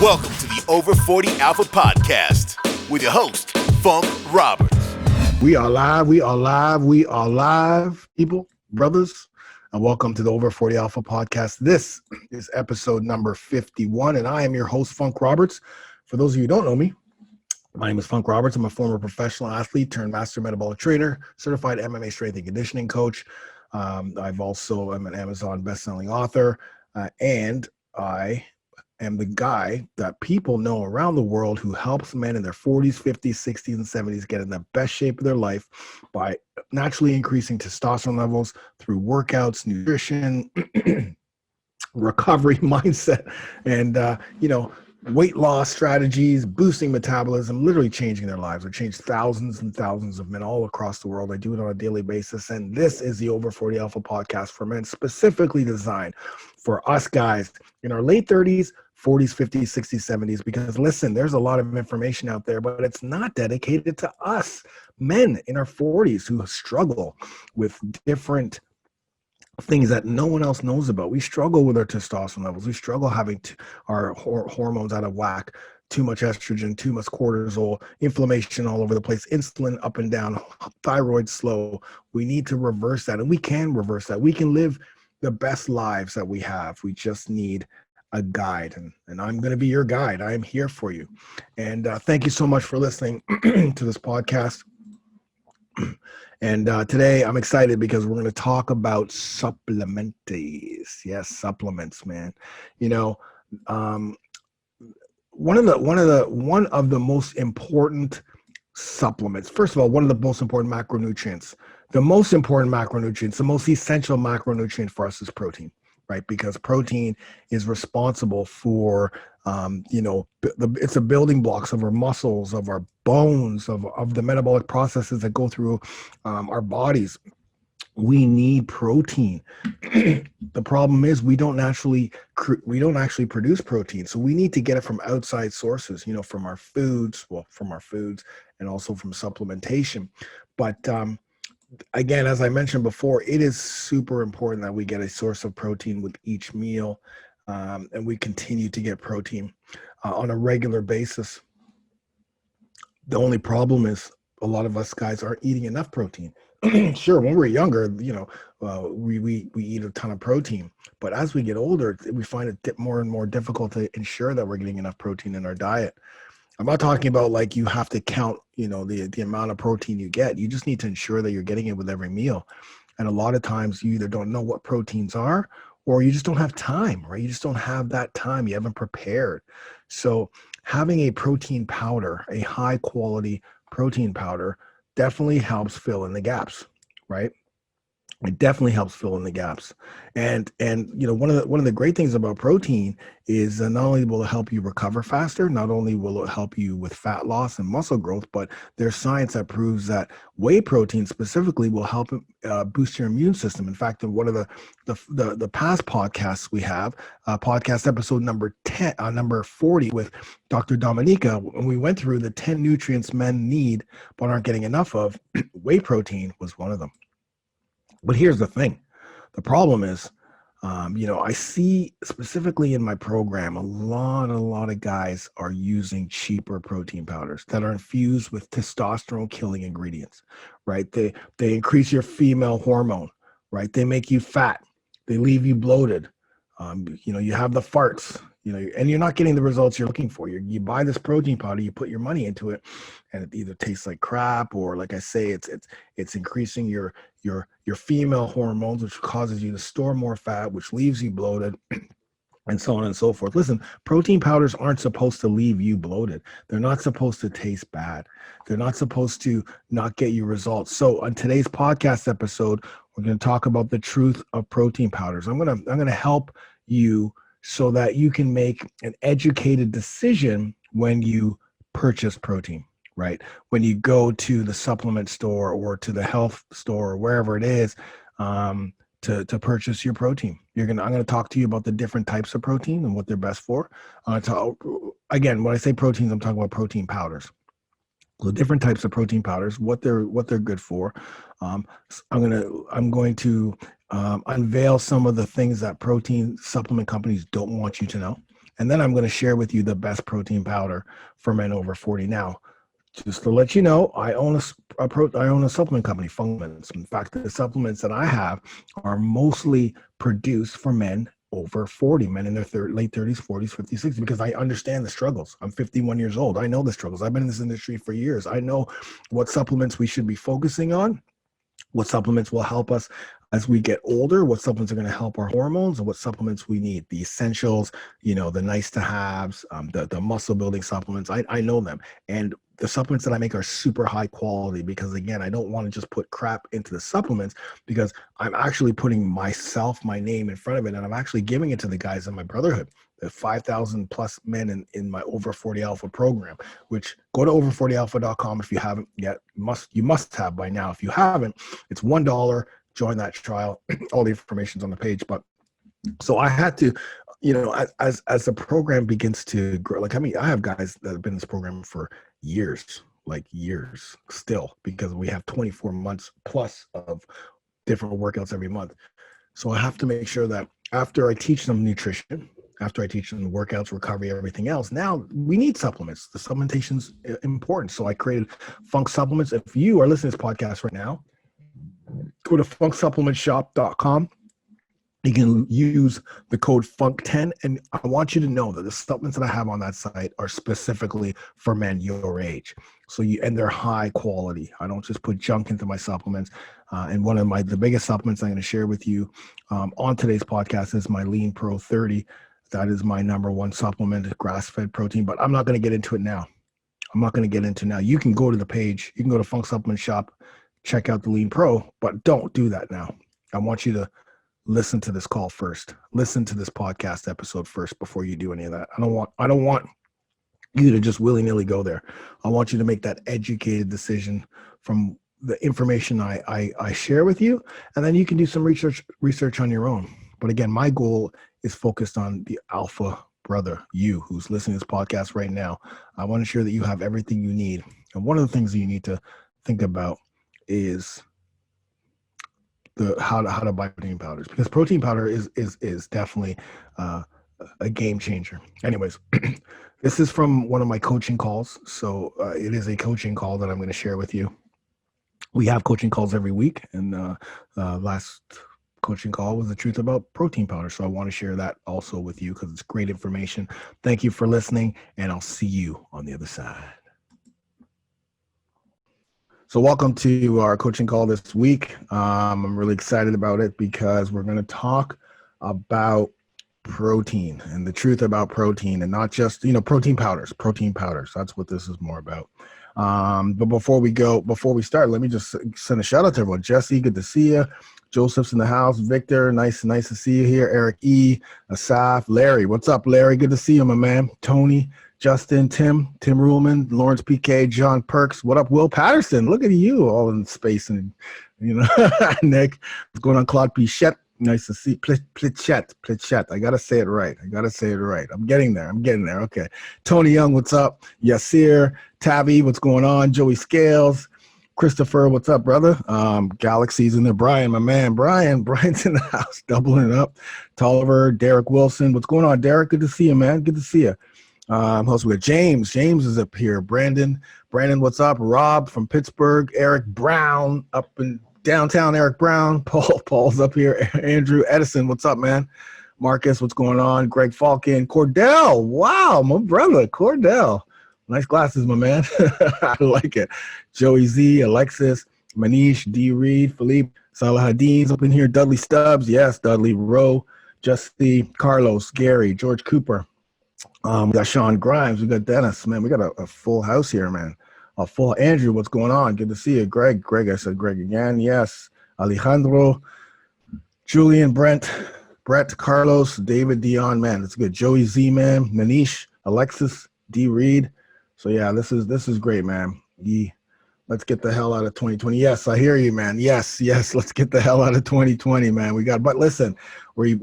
Welcome to the Over 40 Alpha Podcast with your host, Funk Roberts. We are live, people, brothers, and welcome to the Over 40 Alpha Podcast. This is episode number 51, and I am your host, Funk Roberts. For those of you who don't know me, my name is Funk Roberts. I'm a former professional athlete turned master metabolic trainer, certified MMA strength and conditioning coach. I've also am an Amazon best-selling author, and I am the guy that people know around the world who helps men in their 40s, 50s, 60s, and 70s get in the best shape of their life by naturally increasing testosterone levels through workouts, nutrition, recovery, mindset, and, weight loss strategies, boosting metabolism, literally changing their lives. I change thousands and thousands of men all across the world. I do it on a daily basis. And this is the Over 40 Alpha Podcast for men, specifically designed for us guys in our late 30s, 40s, 50s, 60s, 70s, because listen, there's a lot of information out there, but it's not dedicated to us men in our 40s who struggle with different things that no one else knows about. We struggle with our testosterone levels. We struggle having our hormones out of whack, too much estrogen, too much cortisol, inflammation all over the place, insulin up and down, thyroid slow. We need to reverse that, and we can reverse that. We can live the best lives that we have. We just need a guide, and I'm going to be your guide. I am here for you. And thank you so much for listening to this podcast. And today I'm excited because we're going to talk about supplements. Yes, supplements, man. You know, one of the most important supplements. First of all, one of the most important macronutrients. The most important macronutrients, the most essential macronutrient for us is protein, right? Because protein is responsible for, it's a building blocks of our muscles, of our bones, of the metabolic processes that go through our bodies. We need protein. The problem is we don't actually produce protein, so we need to get it from outside sources. From our foods, and also from supplementation. But again, as I mentioned before, it is super important that we get a source of protein with each meal, and we continue to get protein on a regular basis. The only problem is a lot of us guys aren't eating enough protein. Sure, when we're younger, we eat a ton of protein, but as we get older, we find it more and more difficult to ensure that we're getting enough protein in our diet. I'm not talking about like you have to count, the amount of protein you get. You just need to ensure that you're getting it with every meal. And a lot of times you either don't know what proteins are or you just don't have time, right? You just don't have that time. You haven't prepared. So having a protein powder, a high quality protein powder, definitely helps fill in the gaps, right? It definitely helps fill in the gaps. And one of the great things about protein is not only will it help you recover faster, not only will it help you with fat loss and muscle growth, but there's science that proves that whey protein specifically will help boost your immune system. In fact, in one of the past podcasts we have, podcast episode number 40 with Dr. Dominica, when we went through the 10 nutrients men need but aren't getting enough of, whey protein was one of them. But here's the thing. The problem is, I see specifically in my program, a lot of guys are using cheaper protein powders that are infused with testosterone killing ingredients, right? They increase your female hormone, right? They make you fat. They leave you bloated. You have the farts, and you're not getting the results you're looking for. You buy this protein powder, you put your money into it, and it either tastes like crap or, like I say, it's increasing your female hormones, which causes you to store more fat, which leaves you bloated, and so on and so forth. Listen, protein powders aren't supposed to leave you bloated. They're not supposed to taste bad. They're not supposed to not get you results. So on today's podcast episode, we're going to talk about the truth of protein powders. I'm going to help you so that you can make an educated decision when you purchase protein, right? When you go to the supplement store or to the health store or wherever it is, to purchase your protein. I'm going to talk to you about the different types of protein and what they're best for. Again, when I say proteins, I'm talking about protein powders. The different types of protein powders, what they're good for. I'm going to unveil some of the things that protein supplement companies don't want you to know. And then I'm going to share with you the best protein powder for men over 40. Now, just to let you know, I own a supplement company, Funkments. In fact, the supplements that I have are mostly produced for men over 40, men in their late 30s, 40s, 50s, 60s, because I understand the struggles. I'm 51 years old. I know the struggles. I've been in this industry for years. I know what supplements we should be focusing on, what supplements will help us as we get older, what supplements are going to help our hormones, and what supplements we need, the essentials, the nice to haves, the muscle building supplements. I know them. And the supplements that I make are super high quality because, again, I don't want to just put crap into the supplements, because I'm actually putting myself, my name in front of it, and I'm actually giving it to the guys in my brotherhood, the 5,000 plus men in my Over 40 Alpha program, which go to over40alpha.com if you haven't yet. You must have by now. If you haven't, it's $1. Join that trial. All the information's on the page. But so I had to, as the program begins to grow, I have guys that have been in this program for years, still, because we have 24 months plus of different workouts every month. So I have to make sure that after I teach them nutrition, after I teach them workouts, recovery, everything else, now we need supplements. The supplementation's important. So I created Funk Supplements. If you are listening to this podcast right now, go to funksupplementshop.com. You can use the code FUNK10, and I want you to know that the supplements that I have on that site are specifically for men your age. And they're high quality. I don't just put junk into my supplements. And one of the biggest supplements I'm going to share with you on today's podcast is my Lean Pro 30. That is my number one supplement, grass-fed protein, but I'm not going to get into it now. You can go to the page. You can go to Funk Supplement Shop, check out the Lean Pro, but don't do that now. I want you to listen to this call first. Listen to this podcast episode first before you do any of that. I don't want you to just willy-nilly go there. I want you to make that educated decision from the information I share with you, and then you can do some research on your own. But again, my goal is focused on the alpha brother, you who's listening to this podcast right now. I want to ensure that you have everything you need. And one of the things that you need to think about is how to buy protein powders, because protein powder is definitely a game changer. Anyways, this is from one of my coaching calls. So it is a coaching call that I'm going to share with you. We have coaching calls every week, and last coaching call was the truth about protein powder. So I want to share that also with you because it's great information. Thank you for listening, and I'll see you on the other side. So welcome to our coaching call this week. I'm really excited about it because we're going to talk about protein and the truth about protein, and not just, protein powders. That's what this is more about. But before we start, let me just send a shout out to everyone. Jesse, good to see you. Joseph's in the house. Victor, nice to see you here. Eric E, Asaf, Larry. What's up, Larry? Good to see you, my man. Tony, Justin, Tim Ruhlman, Lawrence PK, John Perks. What up, Will Patterson? Look at you, all in space, and Nick. What's going on, Claude Pichette? Nice to see. Plichette. I gotta say it right. I'm getting there. Okay. Tony Young, what's up? Yasir, Tabby, what's going on? Joey Scales, Christopher, what's up, brother? Galaxy's in there. Brian, my man. Brian's in the house, doubling it up. Tolliver, Derek Wilson, what's going on, Derek? Good to see you, man. Good to see you. Also with James. James is up here. Brandon, what's up? Rob from Pittsburgh. Eric Brown up in downtown. Eric Brown. Paul's up here. Andrew Edison, what's up, man? Marcus, what's going on? Greg Falcon. Cordell, wow, my brother, Cordell. Nice glasses, my man. I like it. Joey Z, Alexis, Manish, D. Reed, Philippe, Salahadin's up in here. Dudley Stubbs, yes, Dudley Rowe, Justy, Carlos, Gary, George Cooper. We got Sean Grimes. We got Dennis, man. We got a full house here, man. A full Andrew. What's going on? Good to see you. Greg, I said Greg again. Yes. Alejandro, Julian, Brett, Carlos, David, Dion, man. That's good. Joey Z, man. Manish, Alexis, D. Reed. So yeah, this is great, man. Let's get the hell out of 2020. Yes, I hear you, man. Yes. Let's get the hell out of 2020, man. But listen, we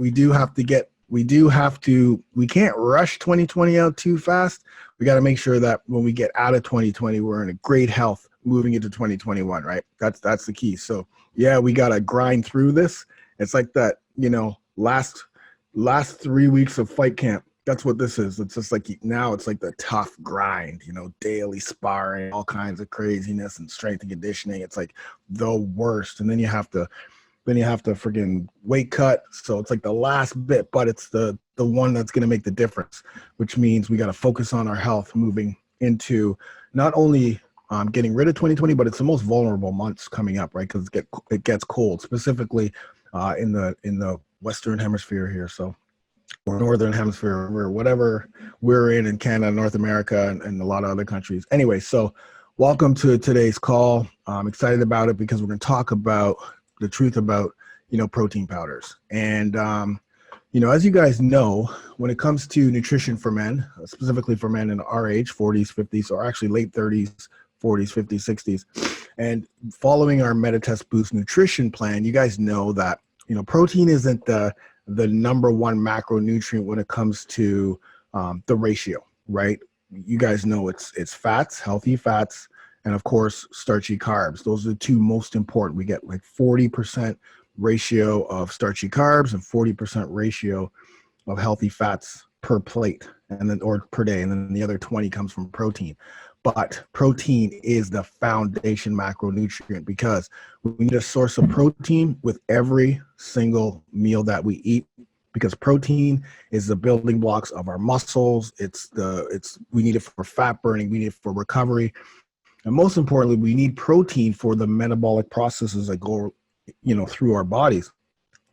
can't rush 2020 out too fast. We got to make sure that when we get out of 2020, we're in a great health moving into 2021, right? That's the key. So yeah, we got to grind through this. It's like that, last 3 weeks of fight camp. That's what this is. It's just like now it's like the tough grind, daily sparring, all kinds of craziness and strength and conditioning. It's like the worst. And then you have to friggin' weight cut. So it's like the last bit, but it's the one that's going to make the difference, which means we got to focus on our health moving into not only getting rid of 2020, but it's the most vulnerable months coming up, right? Because it gets cold, specifically in the Western Hemisphere here. So, or Northern Hemisphere, or whatever we're in Canada, North America, and a lot of other countries. Anyway, so welcome to today's call. I'm excited about it because we're going to talk about the truth about, protein powders. And, as you guys know, when it comes to nutrition for men, specifically for men in our age, 40s, 50s, or actually late 30s, 40s, 50s, 60s, and following our Metatest Boost nutrition plan, you guys know that, protein isn't the number one macronutrient when it comes to the ratio, right? You guys know it's fats, healthy fats, and of course, starchy carbs. Those are the two most important. We get like 40% ratio of starchy carbs and 40% ratio of healthy fats per plate, and then or per day, and then the other 20 comes from protein. But protein is the foundation macronutrient because we need a source of protein with every single meal that we eat, because protein is the building blocks of our muscles. We need it for fat burning, we need it for recovery, and most importantly, we need protein for the metabolic processes that go, through our bodies.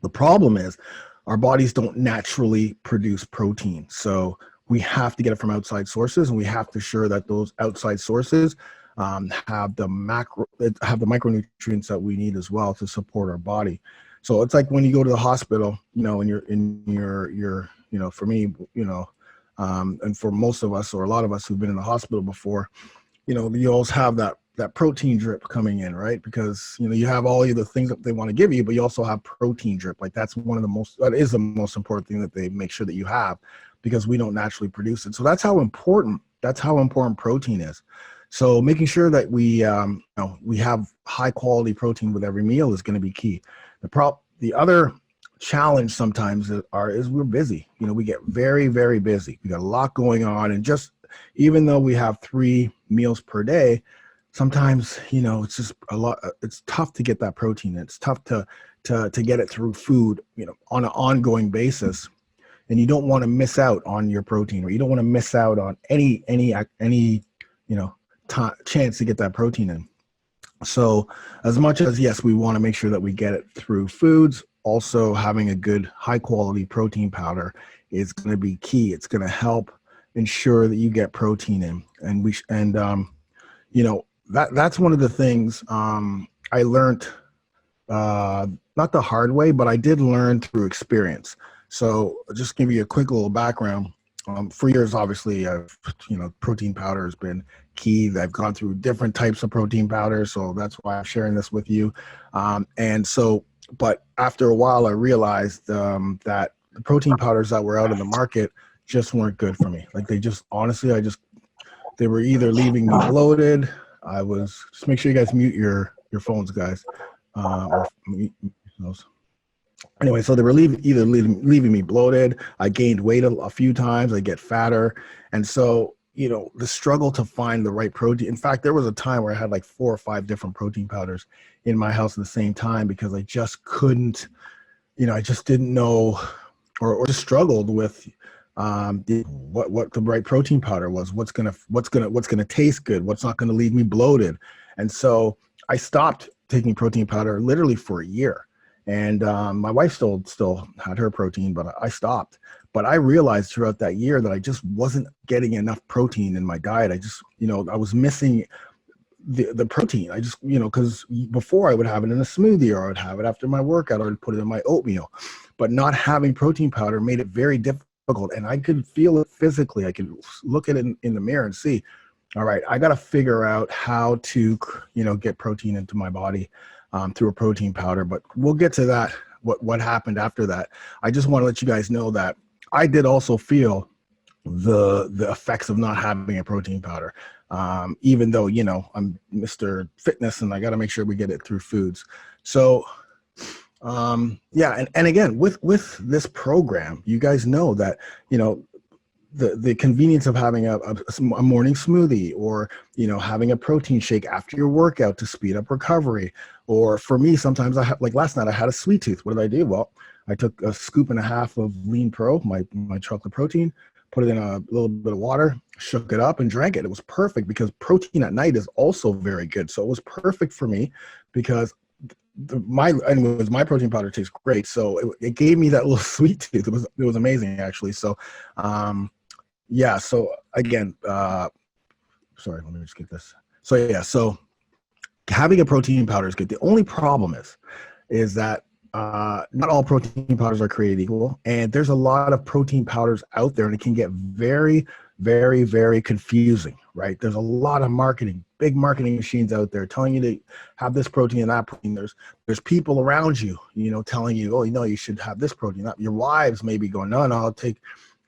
The problem is our bodies don't naturally produce protein. So we have to get it from outside sources, and we have to ensure that those outside sources have the micronutrients that we need as well to support our body. So it's like when you go to the hospital, and you're for me, and for most of us, or a lot of us who've been in the hospital before, you always have that protein drip coming in, right? Because, you have all of the things that they want to give you, but you also have protein drip. Like that is the most important thing that they make sure that you have, because we don't naturally produce it. So that's how important protein is. So making sure that we have high quality protein with every meal is going to be key. The other challenge sometimes is we're busy. We get very, very busy. We got a lot going on, and just even though we have 3 meals per day, sometimes, it's just a lot. It's tough to get that protein. It's tough to get it through food, on an ongoing basis. And you don't want to miss out on your protein, or you don't want to miss out on any chance to get that protein in. So as much as, yes, we want to make sure that we get it through foods, also having a good high quality protein powder is going to be key. It's going to help ensure that you get protein in. That's one of the things I learned, not the hard way, but I did learn through experience. So just give you a quick little background. For years, obviously, protein powder has been key. I've gone through different types of protein powder, so that's why I'm sharing this with you. But after a while, I realized that the protein powders that were out in the market just weren't good for me. Like they were either leaving me bloated. Just make sure you guys mute your phones, guys, or mute those. Anyway, so they were leaving me bloated. I gained weight a few times. I get fatter. And so, the struggle to find the right protein. In fact, there was a time where I had like 4 or 5 different protein powders in my house at the same time, because I just couldn't, I just didn't know, or just struggled with what the right protein powder was, what's gonna taste good, what's not gonna leave me bloated. And so I stopped taking protein powder literally for a year. And my wife still had her protein, but I stopped. But I realized throughout that year that I just wasn't getting enough protein in my diet. I just, I was missing the protein. I just, because before I would have it in a smoothie, or I would have it after my workout, or I'd put it in my oatmeal. But not having protein powder made it very difficult. And I could feel it physically. I could look at it in the mirror and see, all right, I got to figure out how to, get protein into my body through a protein powder. But we'll get to that, what happened after that. I just want to let you guys know that I did also feel the effects of not having a protein powder, even though, I'm Mr. Fitness and I got to make sure we get it through foods. So and again, with this program, you guys know that, the convenience of having a morning smoothie, or having a protein shake after your workout to speed up recovery. Or for me, sometimes I have, like last night I had a sweet tooth. What did I do? Well, I took a scoop and a half of Lean Pro, my chocolate protein, put it in a little bit of water, shook it up and drank it. It was perfect because protein at night is also very good. So it was perfect for me because my protein powder tastes great. So it gave me that little sweet tooth. It was amazing actually. So yeah. So again, sorry, let me just get this. So yeah, so having a protein powder is good. The only problem is that not all protein powders are created equal, and there's a lot of protein powders out there, and it can get very, very, very confusing, right? There's a lot of big marketing machines out there telling you to have this protein and that protein. There's people around you, telling you, oh, you should have this protein. Your wives may be going, no, I'll take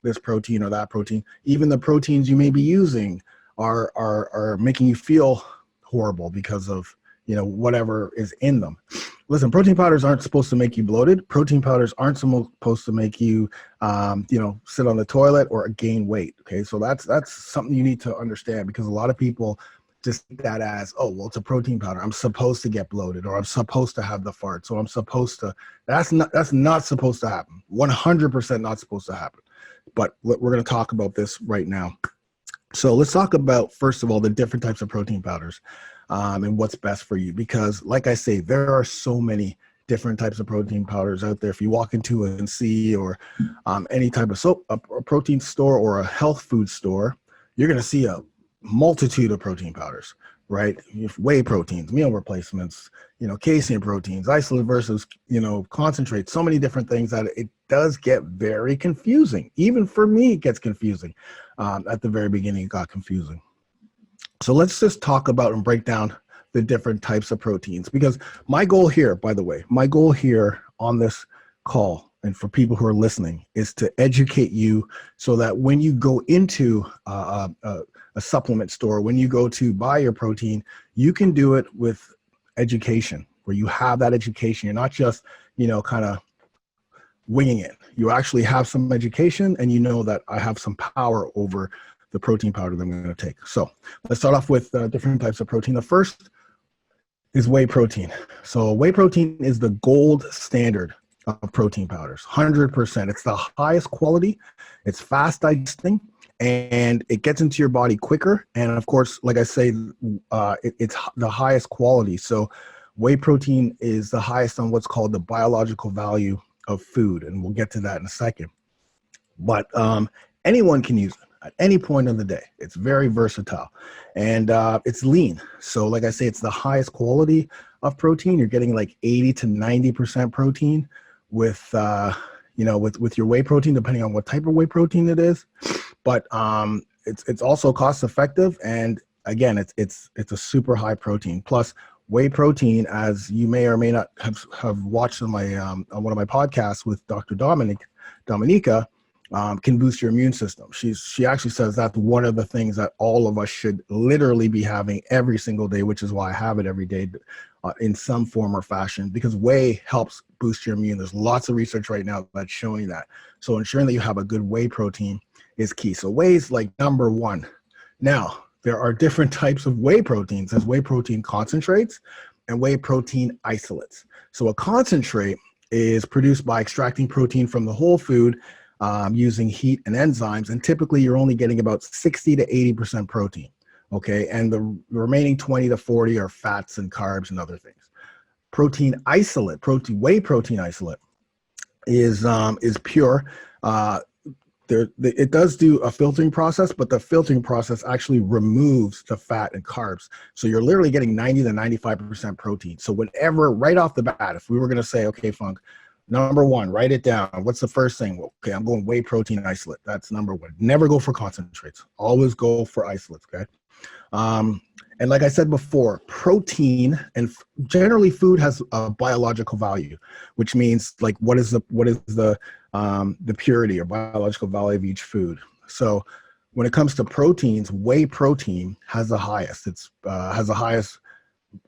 this protein or that protein. Even the proteins you may be using are making you feel horrible because of whatever is in them. Listen, protein powders aren't supposed to make you bloated. Protein powders aren't supposed to make you, sit on the toilet or gain weight. Okay, so that's something you need to understand, because a lot of people just take that as, oh, well, it's a protein powder, I'm supposed to get bloated, or I'm supposed to have the fart, so I'm supposed to. That's not supposed to happen. 100% not supposed to happen. But we're going to talk about this right now. So let's talk about, first of all, the different types of protein powders. And what's best for you, because like I say, there are so many different types of protein powders out there. If you walk into a NC or any type of a protein store or a health food store, you're going to see a multitude of protein powders, right? Whey proteins, meal replacements, casein proteins, isolate versus, concentrate, so many different things that it does get very confusing. Even for me, it gets confusing. At the very beginning, it got confusing. So let's just talk about and break down the different types of proteins, because my goal here, by the way, on this call and for people who are listening is to educate you so that when you go into a supplement store, when you go to buy your protein, you can do it with education, where you have that education. You're not just, kind of winging it. You actually have some education, and that I have some power over the protein powder that I'm going to take. So let's start off with different types of protein. The first is whey protein. So whey protein is the gold standard of protein powders, 100%. It's the highest quality, it's fast digesting, and it gets into your body quicker. And of course, like I say, it's the highest quality. So whey protein is the highest on what's called the biological value of food, and we'll get to that in a second. But anyone can use it at any point of the day. It's very versatile, and it's lean. So like I say, it's the highest quality of protein. You're getting like 80 to 90% protein with your whey protein, depending on what type of whey protein it is. But it's also cost effective, and again, it's a super high protein. Plus, whey protein, as you may or may not have watched on my on one of my podcasts with Dr. Dominica, can boost your immune system. She actually says that's one of the things that all of us should literally be having every single day, which is why I have it every day in some form or fashion, because whey helps boost your immune. There's lots of research right now that's showing that. So ensuring that you have a good whey protein is key. So whey is like number one. Now, there are different types of whey proteins. There's whey protein concentrates and whey protein isolates. So a concentrate is produced by extracting protein from the whole food using heat and enzymes, and typically you're only getting about 60 to 80% protein, okay? And the remaining 20 to 40 are fats and carbs and other things. Protein isolate, whey protein isolate is pure. It does do a filtering process, but the filtering process actually removes the fat and carbs. So you're literally getting 90 to 95% protein. So whenever, right off the bat, if we were going to say, okay, Funk, number one, write it down. What's the first thing? Well, okay, I'm going whey protein isolate. That's number one. Never go for concentrates. Always go for isolates, okay? And like I said before, protein and generally food has a biological value, which means like what is the purity or biological value of each food. So when it comes to proteins, whey protein has the highest. It's has the highest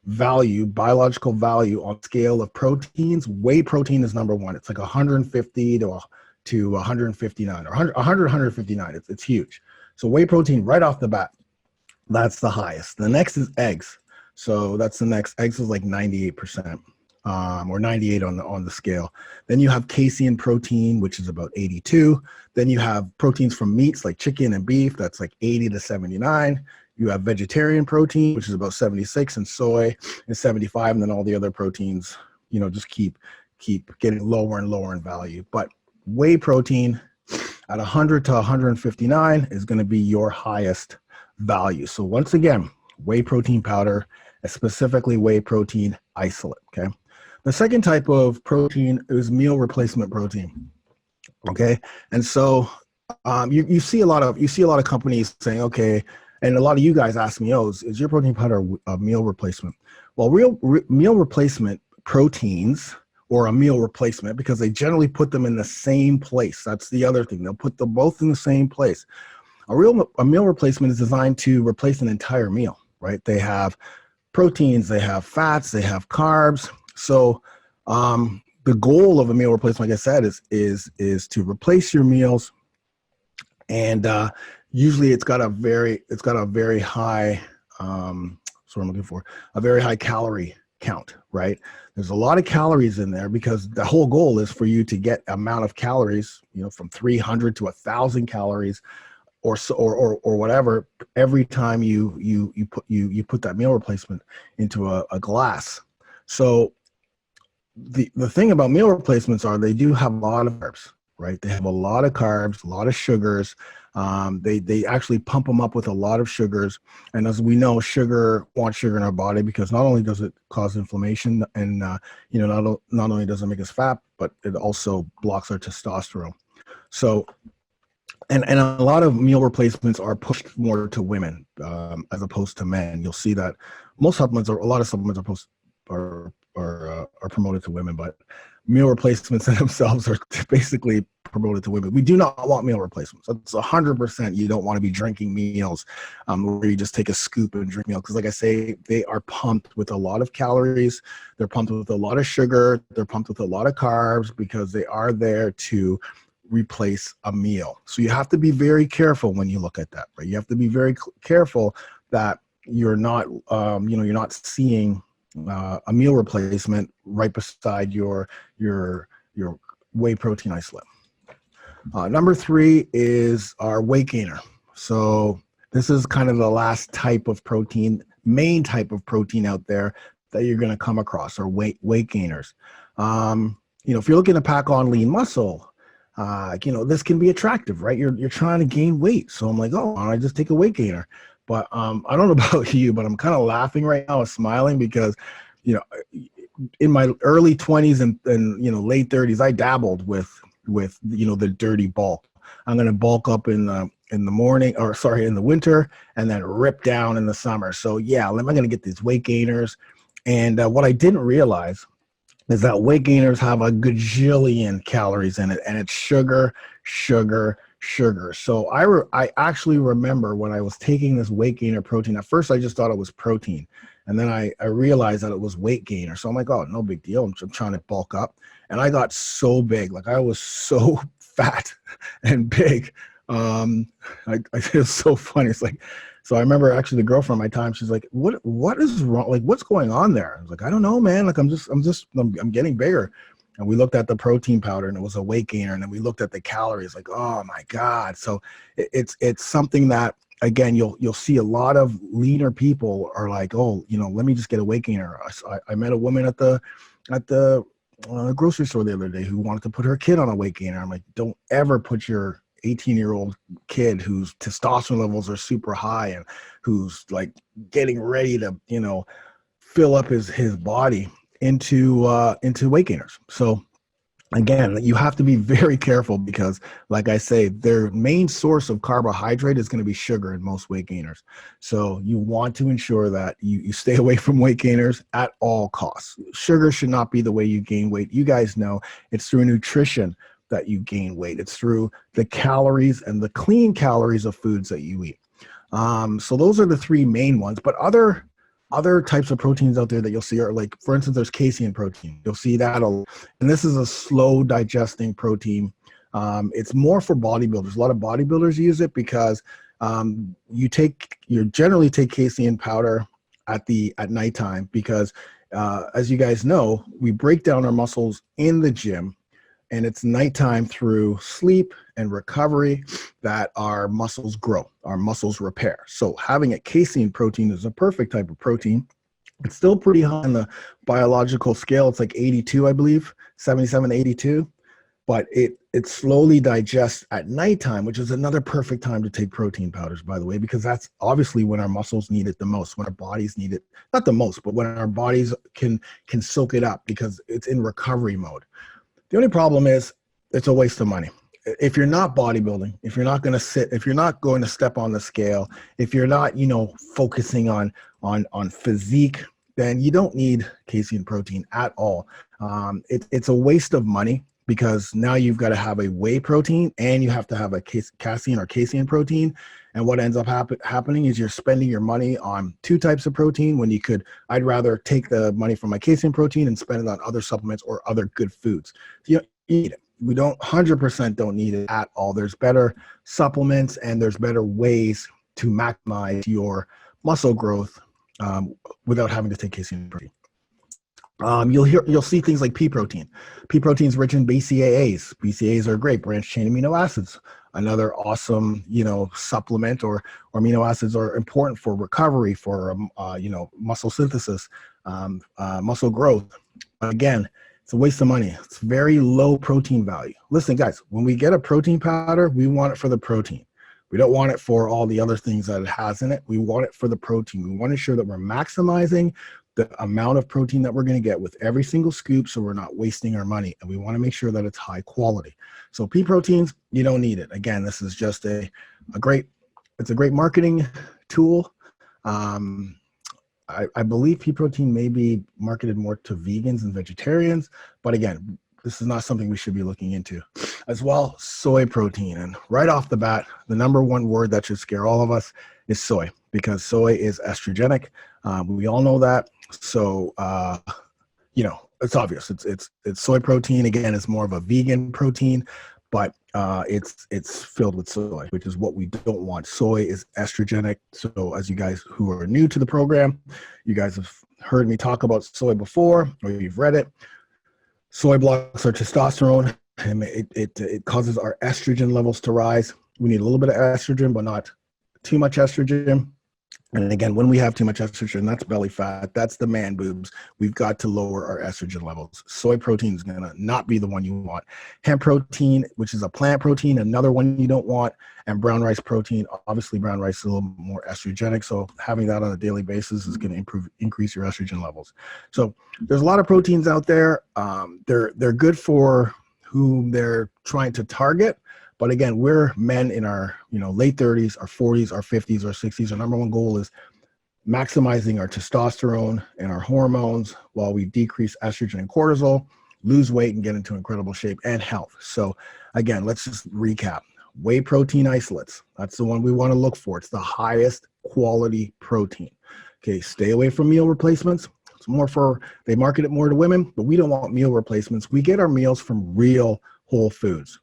value, biological value on scale of proteins. Whey protein is number one. It's like 150 to to 159 or 100, 159. It's huge. So whey protein right off the bat, that's the highest. The next is eggs. So that's the next. Eggs is like 98%, or 98 on the scale. Then you have casein protein, which is about 82. Then you have proteins from meats like chicken and beef. That's like 80 to 79. You have vegetarian protein, which is about 76, and soy is 75. And then all the other proteins, just keep getting lower and lower in value. But whey protein at 100 to 159 is going to be your highest value. So once again, whey protein powder, specifically whey protein isolate. Okay. The second type of protein is meal replacement protein. Okay. And so you see a lot of companies saying, okay, and a lot of you guys ask me, is your protein powder a meal replacement? Well, meal replacement proteins, or a meal replacement, because they generally put them in the same place. That's the other thing. They'll put them both in the same place. A meal replacement is designed to replace an entire meal, right? They have proteins, they have fats, they have carbs. So the goal of a meal replacement, like I said, is to replace your meals. And usually it's got a very high, what I'm looking for, a very high calorie count, right? There's a lot of calories in there because the whole goal is for you to get amount of calories, from 300 to 1,000 calories or whatever every time you put that meal replacement into a glass. So the thing about meal replacements are they do have a lot of carbs, right? They have a lot of carbs, a lot of sugars. They actually pump them up with a lot of sugars. And as we know, wants sugar in our body because not only does it cause inflammation and, not only does it make us fat, but it also blocks our testosterone. So, and a lot of meal replacements are pushed more to women as opposed to men. You'll see that a lot of supplements are promoted to women, but meal replacements in themselves are basically promoted to women. We do not want meal replacements. That's 100%. You don't want to be drinking meals where you just take a scoop and drink meal. Because like I say, they are pumped with a lot of calories. They're pumped with a lot of sugar. They're pumped with a lot of carbs because they are there to replace a meal. So you have to be very careful when you look at that, right? You have to be very careful that you're not, you're not seeing a meal replacement right beside your whey protein isolate. Number 3 is our weight gainer. So this is kind of the last type of protein, main type of protein out there that you're going to come across, are weight gainers. If you're looking to pack on lean muscle, this can be attractive, right? You're trying to gain weight. So I'm like, I just take a weight gainer. But I don't know about you, but I'm kind of laughing right now, smiling because, in my early 20s and late 30s, I dabbled with the dirty bulk. I'm going to bulk up in the in the winter and then rip down in the summer. So yeah, am I going to get these weight gainers? And what I didn't realize is that weight gainers have a gajillion calories in it, and it's sugar. So I actually remember when I was taking this weight gainer protein, at first I just thought it was protein. And then I realized that it was weight gainer. So I'm like, no big deal. I'm trying to bulk up. And I got so big. Like I was so fat and big. It was so funny. It's like, so I remember actually the girlfriend at my time, she's like, what is wrong? Like, what's going on there? I was like, I don't know, man. Like, I'm getting bigger. And we looked at the protein powder and it was a weight gainer. And then we looked at the calories, like, oh my God. So it's something that, again, you'll see a lot of leaner people are like, let me just get a weight gainer. I met a woman at the grocery store the other day who wanted to put her kid on a weight gainer. I'm like, don't ever put your 18-year-old kid whose testosterone levels are super high and who's like getting ready to, fill up his body into weight gainers. So again, you have to be very careful because, like I say, their main source of carbohydrate is going to be sugar in most weight gainers. So you want to ensure that you stay away from weight gainers at all costs. Sugar should not be the way you gain weight. You guys know it's through nutrition that you gain weight. It's through the calories and the clean calories of foods that you eat. So those are the 3 main ones. But other types of proteins out there that you'll see are like, for instance, there's casein protein. You'll see that, and this is a slow digesting protein. It's more for bodybuilders. A lot of bodybuilders use it because you generally take casein powder at nighttime because as you guys know, we break down our muscles in the gym, and it's nighttime through sleep and recovery that our muscles grow, our muscles repair. So having a casein protein is a perfect type of protein. It's still pretty high on the biological scale. It's like 82, I believe, 77, 82. But it slowly digests at nighttime, which is another perfect time to take protein powders, by the way, because that's obviously when our muscles need it the most, when our bodies need it, not the most, but when our bodies can soak it up because it's in recovery mode. The only problem is it's a waste of money. If you're not bodybuilding, if you're not going to sit, if you're not going to step on the scale, if you're not, focusing on physique, then you don't need casein protein at all. It's a waste of money because now you've got to have a whey protein and you have to have a casein or casein protein. And what ends up happening is you're spending your money on two types of protein when I'd rather take the money from my casein protein and spend it on other supplements or other good foods. You don't need it. We 100% don't need it at all. There's better supplements and there's better ways to maximize your muscle growth without having to take casein protein. You'll see things like pea protein. Pea protein is rich in BCAAs. BCAAs are great, branched chain amino acids. Another awesome, supplement or amino acids are important for recovery, for muscle synthesis, muscle growth. Again, it's a waste of money. It's very low protein value. Listen, guys, when we get a protein powder, we want it for the protein. We don't want it for all the other things that it has in it. We want it for the protein. We want to ensure that we're maximizing the amount of protein that we're going to get with every single scoop so we're not wasting our money. And we want to make sure that it's high quality. So pea proteins, you don't need it. Again, this is just it's a great marketing tool. I believe pea protein may be marketed more to vegans and vegetarians, but again, this is not something we should be looking into. As well, soy protein. And right off the bat, the number one word that should scare all of us is soy, because soy is estrogenic. We all know that. So, it's obvious. It's soy protein. Again, it's more of a vegan protein, but it's filled with soy, which is what we don't want. Soy is estrogenic. So as you guys who are new to the program, you guys have heard me talk about soy before, or you've read it. Soy blocks our testosterone, and it causes our estrogen levels to rise. We need a little bit of estrogen, but not too much estrogen. And again, when we have too much estrogen, that's belly fat, that's the man boobs. We've got to lower our estrogen levels. Soy protein is going to not be the one you want. Hemp protein, which is a plant protein, another one you don't want. And brown rice protein, obviously brown rice is a little more estrogenic. So having that on a daily basis is going to increase your estrogen levels. So there's a lot of proteins out there. They're good for whom they're trying to target. But again, we're men in our late 30s, our 40s, our 50s, our 60s. Our number one goal is maximizing our testosterone and our hormones while we decrease estrogen and cortisol, lose weight, and get into incredible shape and health. So again, let's just recap. Whey protein isolates. That's the one we want to look for. It's the highest quality protein. Okay, stay away from meal replacements. It's more they market it more to women, but we don't want meal replacements. We get our meals from real whole foods.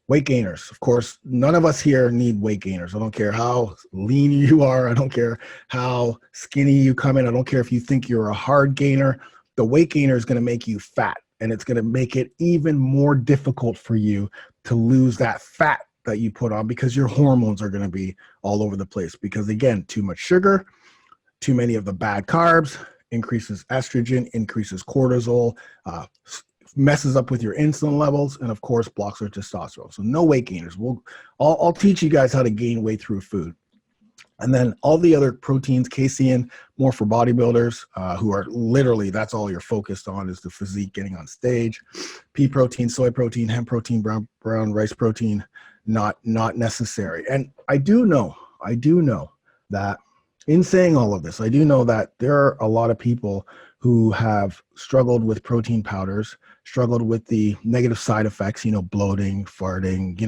Weight gainers, of course, none of us here need weight gainers. I don't care how lean you are. I don't care how skinny you come in. I don't care if you think you're a hard gainer. The weight gainer is going to make you fat, and it's going to make it even more difficult for you to lose that fat that you put on because your hormones are going to be all over the place. Because again, too much sugar, too many of the bad carbs increases estrogen, increases cortisol, messes up with your insulin levels, and of course blocks our testosterone. So no weight gainers. I'll teach you guys how to gain weight through food. And then all the other proteins, casein, more for bodybuilders who are literally, that's all you're focused on is the physique getting on stage. Pea protein, soy protein, hemp protein, brown rice protein, not necessary. And I do know that in saying all of this, I do know that there are a lot of people who have struggled with protein powders, struggled with the negative side effects, bloating, farting,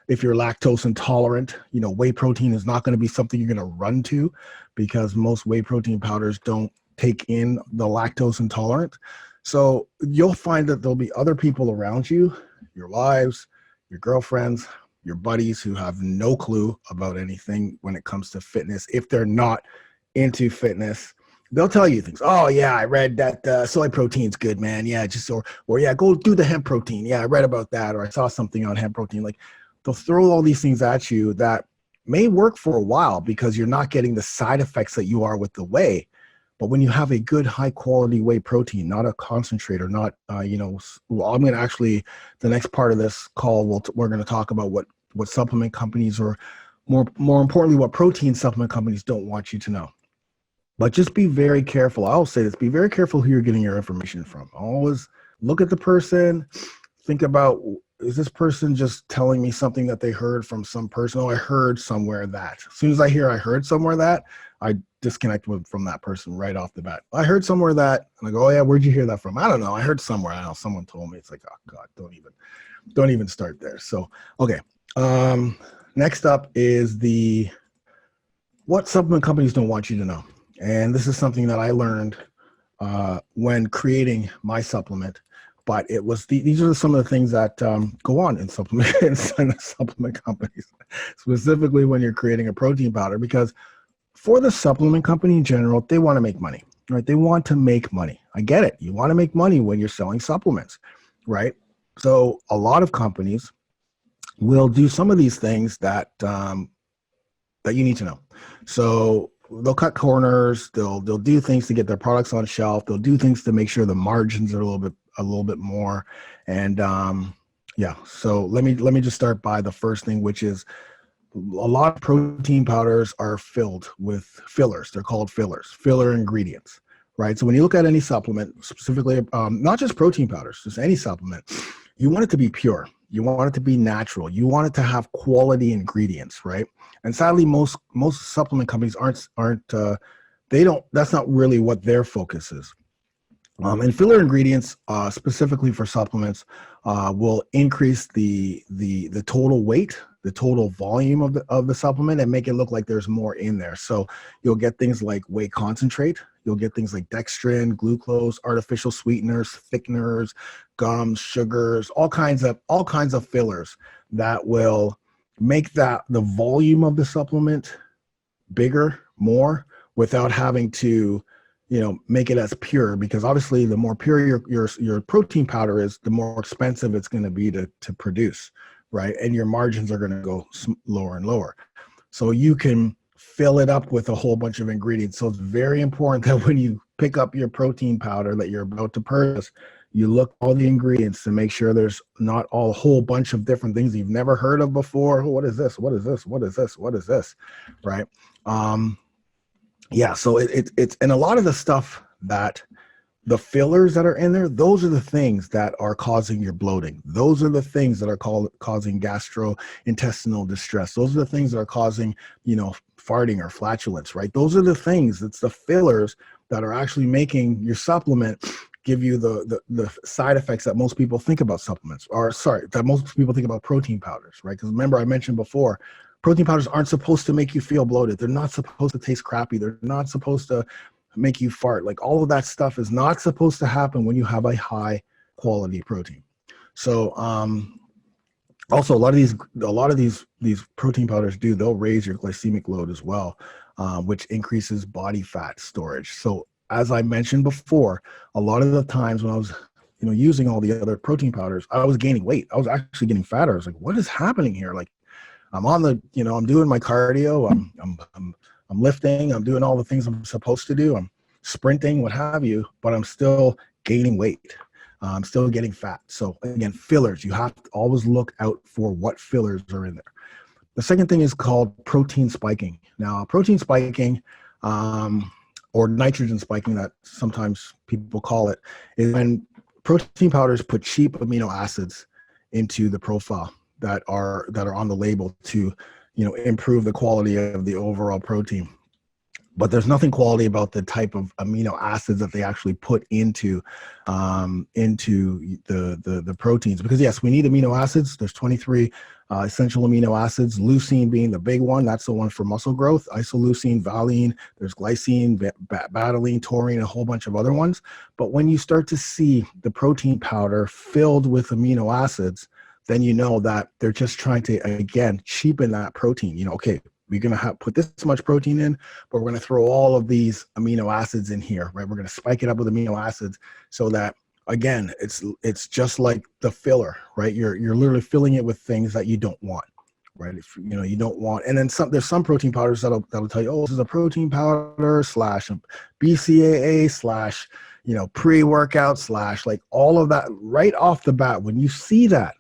if you're lactose intolerant, whey protein is not going to be something you're going to run to because most whey protein powders don't take in the lactose intolerant. So you'll find that there'll be other people around you, your wives, your girlfriends, your buddies who have no clue about anything when it comes to fitness. If they're not into fitness, they'll tell you things. Oh yeah, I read that soy protein's good, man. Yeah, or yeah, go do the hemp protein. Yeah, I read about that, or I saw something on hemp protein. Like, they'll throw all these things at you that may work for a while because you're not getting the side effects that you are with the whey. But when you have a good high quality whey protein, not a concentrate, or not, well, I'm going to actually, the next part of this call, we're going to talk about what supplement companies, or more importantly, what protein supplement companies don't want you to know. But just be very careful. I'll say this, be very careful who you're getting your information from. Always look at the person, think about, is this person just telling me something that they heard from some person? Oh, I heard somewhere that. As soon as I hear I heard somewhere that, I disconnect from that person right off the bat. I heard somewhere that, and I go, oh yeah, where'd you hear that from? I don't know. I heard somewhere. I don't know. Someone told me. It's like, oh God, don't even start there. So, okay. Next up is what supplement companies don't want you to know. And this is something that I learned when creating my supplement. But it was these are some of the things that go on in supplement companies, specifically when you're creating a protein powder, because for the supplement company in general, they want to make money, right? They want to make money. I get it. You want to make money when you're selling supplements, right? So a lot of companies will do some of these things that that you need to know. So they'll cut corners. They'll do things to get their products on shelf. They'll do things to make sure the margins are a little bit more. And yeah, so let me just start by the first thing, which is a lot of protein powders are filled with fillers. They're called filler ingredients, right? So when you look at any supplement, specifically, not just protein powders, just any supplement, you want it to be pure. You want it to be natural. You want it to have quality ingredients, right? And sadly, most supplement companies that's not really what their focus is. And filler ingredients, specifically for supplements, will increase the total weight, the total volume of the supplement, and make it look like there's more in there. So you'll get things like whey concentrate, you'll get things like dextrin, glucose, artificial sweeteners, thickeners, gums, sugars, all kinds of fillers that will make the volume of the supplement bigger, more, without having to make it as pure, because obviously the more pure your protein powder is, the more expensive it's going to be to produce, right? And your margins are going to go lower and lower. So you can fill it up with a whole bunch of ingredients. So it's very important that when you pick up your protein powder that you're about to purchase, you look at all the ingredients to make sure there's not a whole bunch of different things you've never heard of before. What is this? What is this? What is this? What is this? Right? Yeah, so it's and a lot of the stuff that the fillers that are in there, those are the things that are causing your bloating. Those are the things that are causing gastrointestinal distress. Those are the things that are causing, farting or flatulence, right? Those are the things, it's the fillers that are actually making your supplement give you the side effects that most people think about supplements, that most people think about protein powders, right? Because remember, I mentioned before, protein powders aren't supposed to make you feel bloated. They're not supposed to taste crappy. They're not supposed to make you fart. Like, all of that stuff is not supposed to happen when you have a high quality protein. So also a lot of these protein powders they'll raise your glycemic load as well, which increases body fat storage. So as I mentioned before, a lot of the times when I was using all the other protein powders, I was gaining weight. I was actually getting fatter. I was like, what is happening here? Like, I'm on I'm doing my cardio. I'm lifting. I'm doing all the things I'm supposed to do. I'm sprinting, what have you, but I'm still gaining weight. I'm still getting fat. So again, fillers, you have to always look out for what fillers are in there. The second thing is called protein spiking. Now, protein spiking, or nitrogen spiking, that sometimes people call it, is when protein powders put cheap amino acids into the profile that are on the label to improve the quality of the overall protein. But there's nothing quality about the type of amino acids that they actually put into the proteins. Because yes, we need amino acids. There's 23 essential amino acids, leucine being the big one. That's the one for muscle growth. Isoleucine, valine, there's glycine, betaline, taurine, a whole bunch of other ones. But when you start to see the protein powder filled with amino acids, then you know that they're just trying to, again, cheapen that protein. Okay, we're going to put this much protein in, but we're going to throw all of these amino acids in here, right? We're going to spike it up with amino acids so that, again, it's just like the filler, right? You're literally filling it with things that you don't want, right? If you don't want, and then there's some protein powders that'll tell you, oh, this is a protein powder slash BCAA slash, pre-workout slash, like all of that right off the bat. When you see that,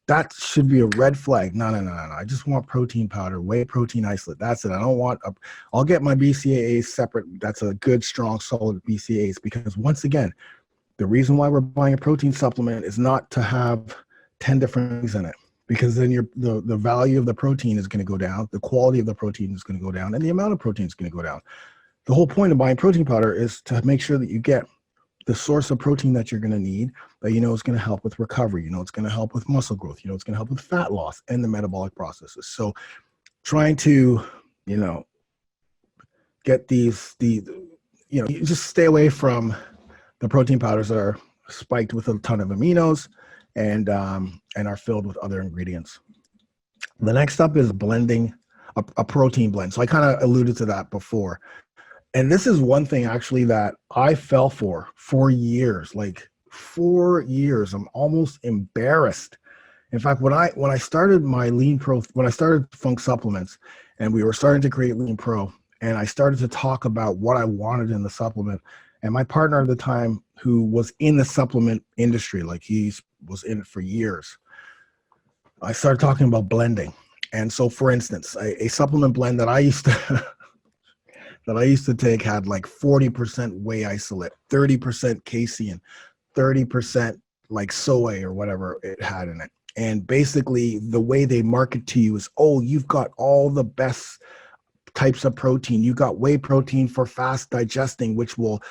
that should be a red flag. No. I just want protein powder, whey protein isolate. That's it. I don't want I'll get my BCAAs separate. That's a good, strong, solid BCAAs, because once again, the reason why we're buying a protein supplement is not to have 10 different things in it, because then the value of the protein is going to go down, the quality of the protein is going to go down, and the amount of protein is going to go down. The whole point of buying protein powder is to make sure that you get the source of protein that you're going to need, that is going to help with recovery, it's going to help with muscle growth, it's going to help with fat loss and the metabolic processes. So trying to, get you just stay away from the protein powders that are spiked with a ton of aminos and are filled with other ingredients. The next up is blending a protein blend. So I kind of alluded to that before. And this is one thing actually that I fell for years, like 4 years. I'm almost embarrassed. In fact, when I started my Lean Pro, when I started Funk Supplements and we were starting to create Lean Pro, and I started to talk about what I wanted in the supplement, and my partner at the time, who was in the supplement industry, like he was in it for years, I started talking about blending. And so, for instance, a supplement blend that I used to take had like 40% whey isolate, 30% casein, 30% like soy or whatever it had in it. And basically the way they market to you is, oh, you've got all the best types of protein. You got whey protein for fast digesting, which will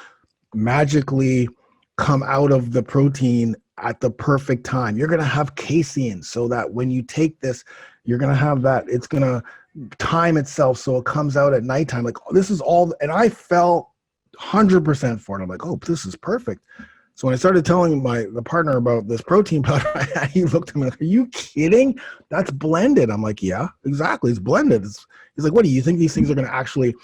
magically come out of the protein at the perfect time. You're going to have casein so that when you take this, you're going to have that. It's going to time itself so it comes out at nighttime. Like, this is all, and I fell 100% for it. I'm like, oh, this is perfect. So when I started telling the partner about this protein powder, he looked at me like, are you kidding? That's blended. I'm like, yeah, exactly. It's blended. He's like, what do you think these things are going to actually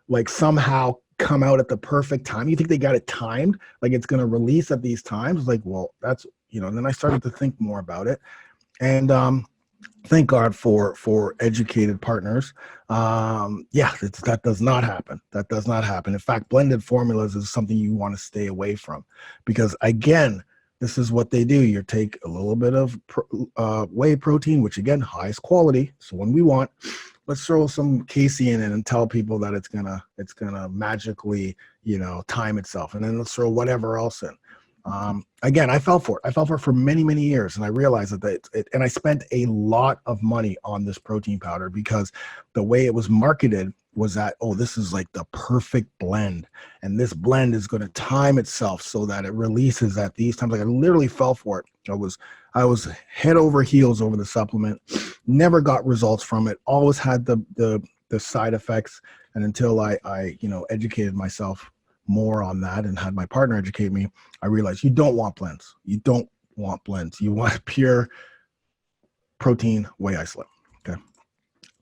like somehow come out at the perfect time? You think they got it timed? Like it's going to release at these times? It's like, well, that's, and then I started to think more about it. And, thank God for educated partners. That does not happen. That does not happen. In fact, blended formulas is something you want to stay away from, because again, this is what they do. You take a little bit of whey protein, which again, highest quality. So when we want, let's throw some casein in and tell people that it's gonna magically, time itself. And then let's throw whatever else in. Again, I fell for it for many, many years. And I realized and I spent a lot of money on this protein powder because the way it was marketed was that, oh, this is like the perfect blend. And this blend is going to time itself so that it releases at these times. Like I literally fell for it. I was head over heels over the supplement, never got results from it, always had the side effects. And until I educated myself more on that and had my partner educate me, I realized you don't want blends. You don't want blends. You want pure protein whey isolate. Okay.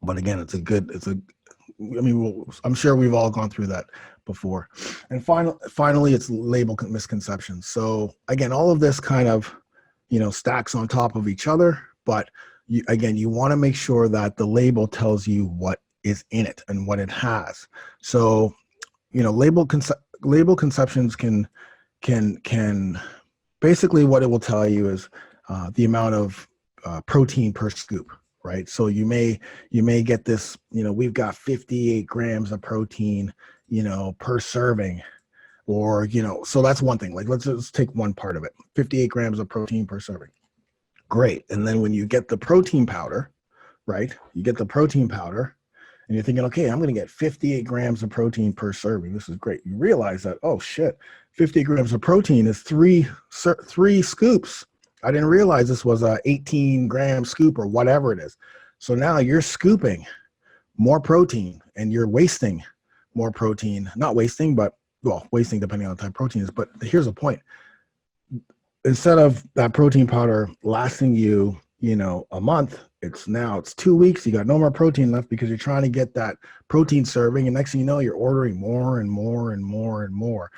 But again, I'm sure we've all gone through that before. And finally, it's label misconceptions. So again, all of this kind of, stacks on top of each other, but you want to make sure that the label tells you what is in it and what it has. So, label conceptions can basically, what it will tell you is the amount of protein per scoop, right? So you may get this, we've got 58 grams of protein, per serving, or, so that's one thing. Like let's just take one part of it, 58 grams of protein per serving. Great. And then when you get the protein powder, right? You get the protein powder, and you're thinking, okay, I'm going to get 58 grams of protein per serving. This is great. You realize that, oh shit, 50 grams of protein is three scoops. I didn't realize this was a 18-gram scoop or whatever it is. So now you're scooping more protein and you're wasting more protein. Not wasting, but wasting depending on the type of protein is. But here's the point. Instead of that protein powder lasting you, a month, it's 2 weeks, you got no more protein left because you're trying to get that protein serving, and next thing you know, you're ordering more and more and more and more.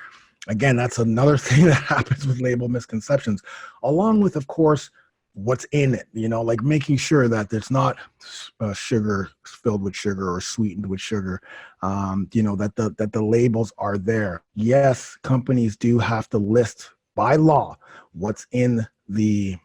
Again, that's another thing that happens with label misconceptions, along with, of course, what's in it, like making sure that there's not sugar filled with sugar or sweetened with sugar, that the labels are there. Yes, companies do have to list by law what's in the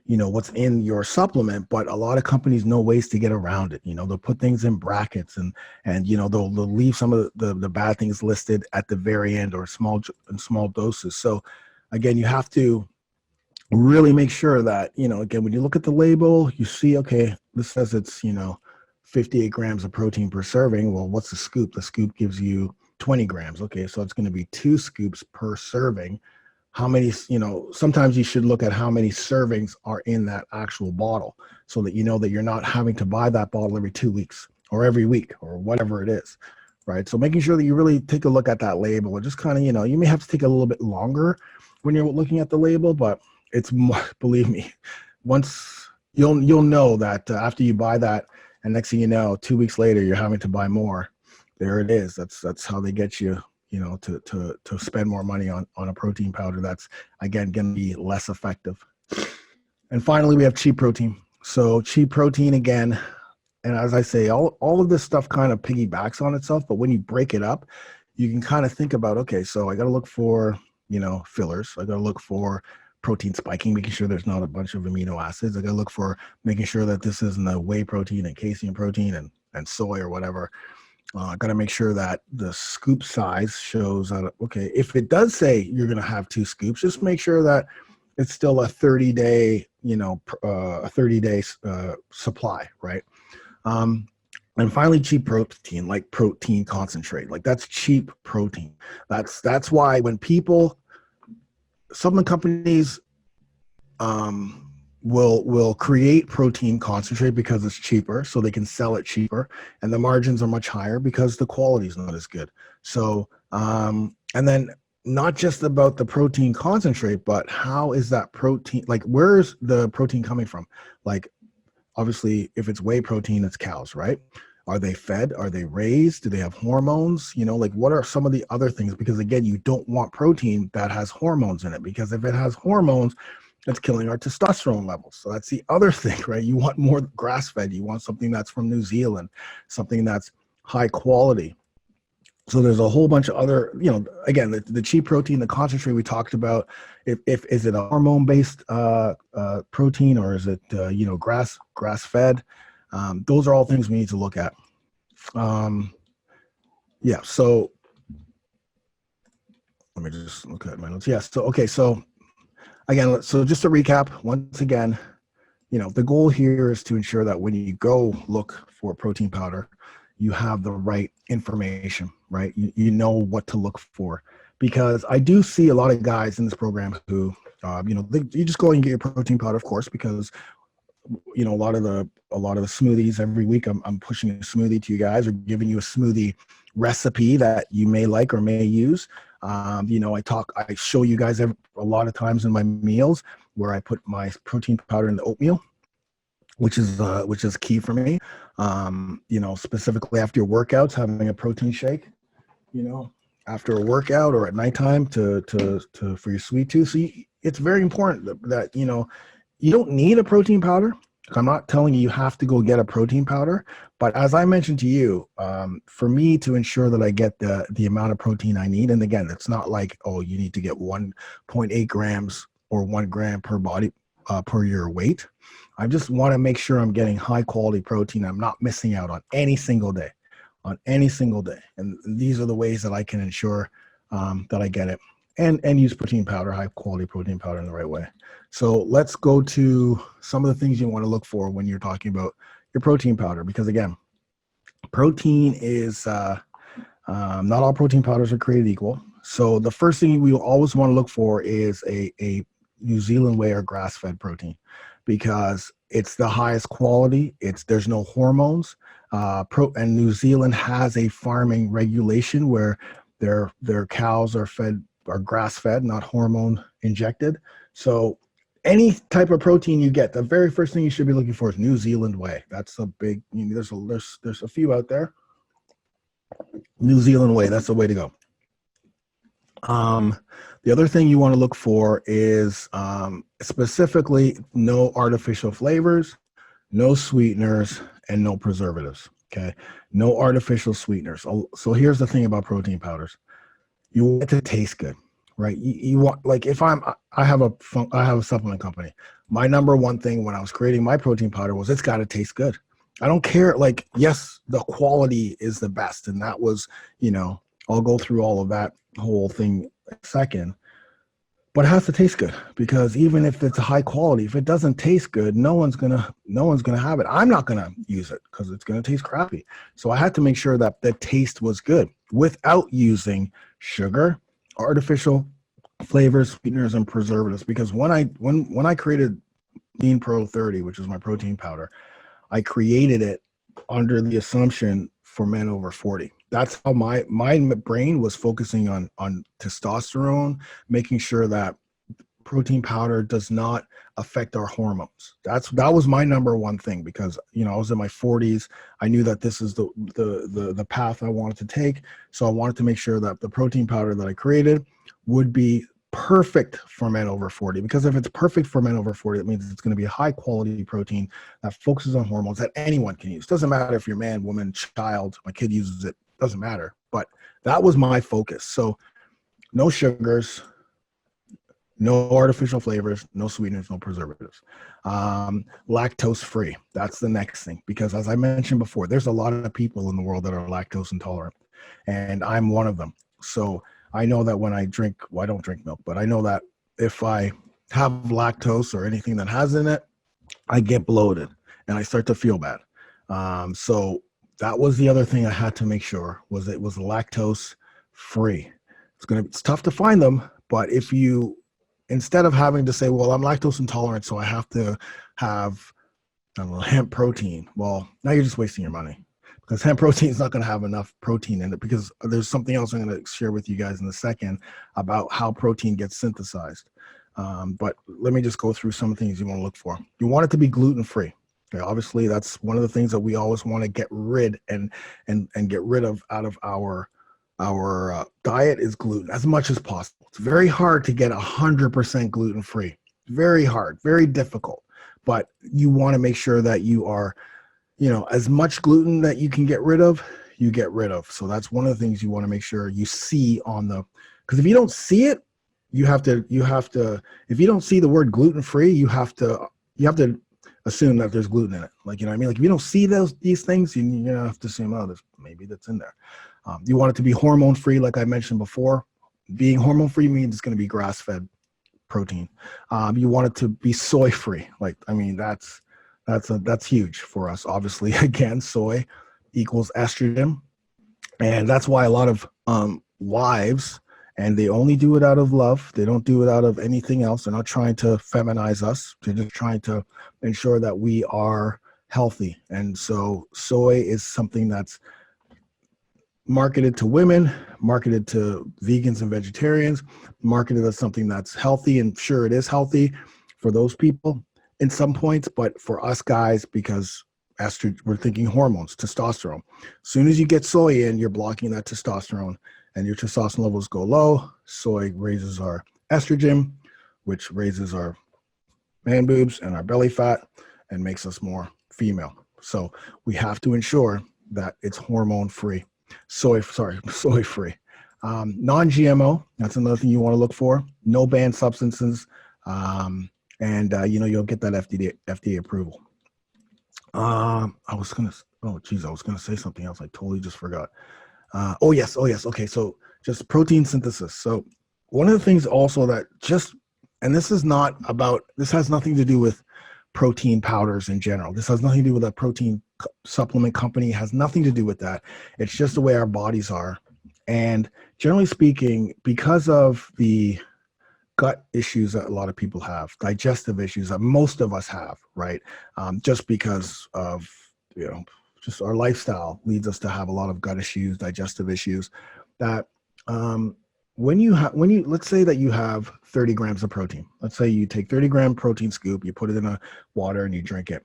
what's in your supplement, but a lot of companies know ways to get around it. They'll put things in brackets, and they'll leave some of the bad things listed at the very end, or small doses. So again, you have to really make sure that, again, when you look at the label, you see, okay, this says it's 58 grams of protein per serving. Well, what's the scoop? The scoop gives you 20 grams. Okay, so it's going to be 2 scoops per serving. How many, sometimes you should look at how many servings are in that actual bottle, so that that you're not having to buy that bottle every 2 weeks or every week or whatever it is, right? So making sure that you really take a look at that label, and just kind of, you may have to take a little bit longer when you're looking at the label, but it's more, believe me, once you'll know that after you buy that, and next thing you know, 2 weeks later, you're having to buy more. There it is. That's how they get you, to spend more money on a protein powder that's, again, going to be less effective. And finally, we have cheap protein. So cheap protein, again, and as I say, all of this stuff kind of piggybacks on itself, but when you break it up, you can kind of think about, okay, so I got to look for, fillers. I got to look for protein spiking, making sure there's not a bunch of amino acids. I got to look for making sure that this isn't a whey protein and casein protein and soy or whatever. I got to make sure that the scoop size shows that, okay, if it does say you're going to have 2 scoops, just make sure that it's still a 30-day, supply, right? And finally, cheap protein, like protein concentrate, like that's cheap protein. That's why when supplement companies will create protein concentrate because it's cheaper, so they can sell it cheaper, and the margins are much higher because the quality is not as good. So and then not just about the protein concentrate, but how is that protein, like where's the protein coming from? Like obviously if it's whey protein, it's cows, right? Are they fed? Are they raised? Do they have hormones? Like what are some of the other things? Because again, you don't want protein that has hormones in it, because if it has hormones, it's killing our testosterone levels. So that's the other thing, right? You want more grass-fed. You want something that's from New Zealand, something that's high quality. So there's a whole bunch of other, again, the cheap protein, the concentrate we talked about. If is it a hormone-based protein, or is it grass-fed? Those are all things we need to look at. So let me just look at my notes. Yeah. So okay. So again, so just to recap, once again, the goal here is to ensure that when you go look for protein powder, you have the right information, right? You know what to look for, because I do see a lot of guys in this program who, you just go and get your protein powder, of course, because a lot of the smoothies every week, I'm pushing a smoothie to you guys, or giving you a smoothie recipe that you may like or may use. I show you guys a lot of times in my meals where I put my protein powder in the oatmeal, which is key for me. Specifically after your workouts, having a protein shake, after a workout or at nighttime to for your sweet tooth. So it's very important that you don't need a protein powder. I'm not telling you have to go get a protein powder, but as I mentioned to you, for me to ensure that I get the amount of protein I need, and again, it's not like, oh, you need to get 1.8 grams or 1 gram per body per your weight. I just want to make sure I'm getting high quality protein. I'm not missing out on any single day. And these are the ways that I can ensure that I get it and use protein powder, high quality protein powder, in the right way. So let's go to some of the things you want to look for when you're talking about your protein powder, because again, protein is not all protein powders are created equal. So the first thing we always want to look for is a New Zealand whey or grass-fed protein, because it's the highest quality. There's no hormones. And New Zealand has a farming regulation where their cows are grass-fed, not hormone injected. So any type of protein you get, the very first thing you should be looking for is New Zealand whey. That's a big, there's a few out there. New Zealand whey, that's the way to go. The other thing you want to look for is specifically no artificial flavors, no sweeteners, and no preservatives. Okay, no artificial sweeteners. So here's the thing about protein powders: you want it to taste good, right? You want, like, if I have a supplement company. My number one thing when I was creating my protein powder was it's got to taste good. I don't care. Like, yes, the quality is the best, and that was, I'll go through all of that whole thing in a second. But it has to taste good, because even if it's a high quality, if it doesn't taste good, no one's gonna have it. I'm not gonna use it because it's gonna taste crappy. So I had to make sure that the taste was good without using sugar, artificial flavors, sweeteners, and preservatives. Because when I created Lean Pro 30, which is my protein powder, I created it under the assumption for men over 40. That's how my brain was focusing on testosterone, making sure that protein powder does not affect our hormones. That was my number one thing, because I was in my 40s. I knew that this is the path I wanted to take. So I wanted to make sure that the protein powder that I created would be perfect for men over 40, because if it's perfect for men over 40, that means it's going to be a high quality protein that focuses on hormones that anyone can use. Doesn't matter if you're man, woman, child, my kid uses it, doesn't matter. But that was my focus. So no sugars, no artificial flavors, no sweeteners, no preservatives. Lactose free. That's the next thing, because as I mentioned before, there's a lot of people in the world that are lactose intolerant, and I'm one of them. So I know that when I drink, well, I don't drink milk, but I know that if I have lactose or anything that has in it, I get bloated and I start to feel bad. So that was the other thing I had to make sure was it was lactose free. It's tough to find them, but if you, instead of having to say, well, I'm lactose intolerant, so I have to have, I don't know, hemp protein. Well, now you're just wasting your money, because hemp protein is not going to have enough protein in it, because there's something else I'm going to share with you guys in a second about how protein gets synthesized. But let me just go through some of the things you want to look for. You want it to be gluten-free. Okay, obviously, that's one of the things that we always want to get rid and get rid of out of our diet is gluten as much as possible. It's very hard to get 100% gluten-free. Very hard, very difficult. But you want to make sure that you are, as much gluten that you can get rid of, you get rid of. So that's one of the things you want to make sure you see on the, because if you don't see it, you have to, if you don't see the word gluten-free, you have to assume that there's gluten in it. Like, you know what I mean? Like, if you don't see these things, you have to assume, oh, maybe that's in there. You want it to be hormone-free, like I mentioned before. Being hormone-free means it's going to be grass-fed protein. You want it to be soy-free. Like, I mean, that's huge for us. Obviously, again, soy equals estrogen, and that's why a lot of wives, and they only do it out of love. They don't do it out of anything else. They're not trying to feminize us. They're just trying to ensure that we are healthy. And so soy is something that's marketed to women, marketed to vegans and vegetarians, marketed as something that's healthy. And sure, it is healthy for those people in some points, but for us guys, because estrogen, we're thinking hormones, testosterone. As soon as you get soy in, you're blocking that testosterone, and your testosterone levels go low. Soy raises our estrogen, which raises our man boobs and our belly fat and makes us more female. So we have to ensure that it's hormone free. Soy free. Non-GMO, that's another thing you want to look for. No banned substances. You'll get that FDA approval. I was going to say something else. I totally just forgot. Oh yes. Okay. So just protein synthesis. So one of the things also that and this has nothing to do with protein powders in general. This has nothing to do with a protein supplement company. It has nothing to do with that. It's just the way our bodies are. And generally speaking, because of the gut issues that a lot of people have, digestive issues that most of us have, right? Just because of, just our lifestyle leads us to have a lot of gut issues, digestive issues, that let's say that you have 30 grams of protein. Let's say you take 30-gram protein scoop, you put it in a water and you drink it.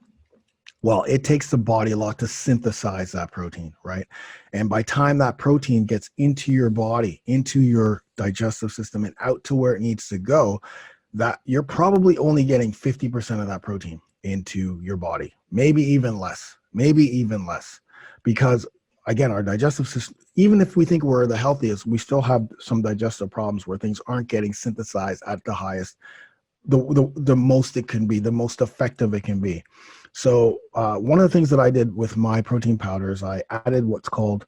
Well, it takes the body a lot to synthesize that protein, right? And by time that protein gets into your body, into your digestive system and out to where it needs to go, that you're probably only getting 50% of that protein into your body, maybe even less, because again, our digestive system, even if we think we're the healthiest, we still have some digestive problems where things aren't getting synthesized at the highest, the most it can be, the most effective it can be. So one of the things that I did with my protein powder is I added what's called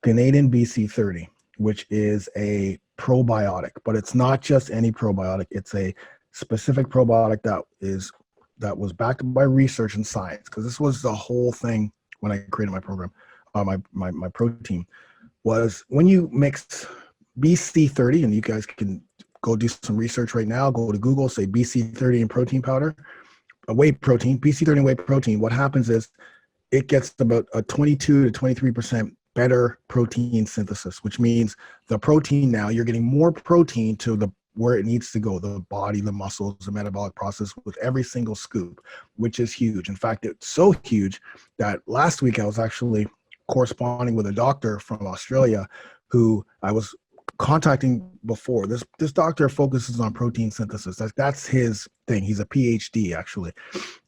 Canadian BC30, which is a probiotic, but it's not just any probiotic. It's a specific probiotic that was backed by research and science, because this was the whole thing when I created my program, my protein, was when you mix BC30, and you guys can go do some research right now, go to Google, say BC30 and protein powder, whey protein, BC30 and whey protein. What happens is it gets about a 22 to 23% better protein synthesis, which means the protein, now you're getting more protein to the where it needs to go, the body, the muscles, the metabolic process, with every single scoop, which is huge. In fact, it's so huge that last week I was actually corresponding with a doctor from Australia who I was contacting before. This doctor focuses on protein synthesis. That's his thing. He's a PhD actually,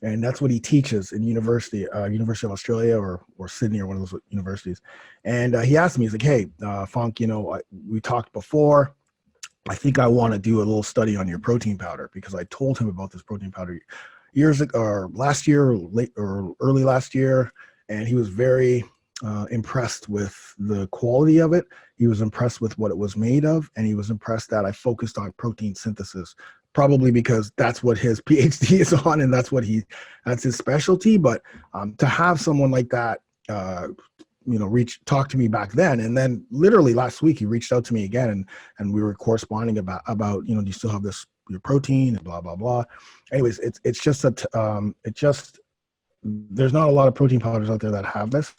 and that's what he teaches in University of Australia or Sydney, or one of those universities. And he asked me, he's like, "Hey, Funk, we talked before. I think I want to do a little study on your protein powder," because I told him about this protein powder years ago, or last year, or late or early last year, and he was very impressed with the quality of it. He was impressed with what it was made of, and he was impressed that I focused on protein synthesis, probably because that's what his PhD is on, and that's his specialty. But to have someone like that, talk to me back then, and then literally last week he reached out to me again, and we were corresponding about do you still have your protein and blah blah blah. Anyways, it's just there's not a lot of protein powders out there that have this.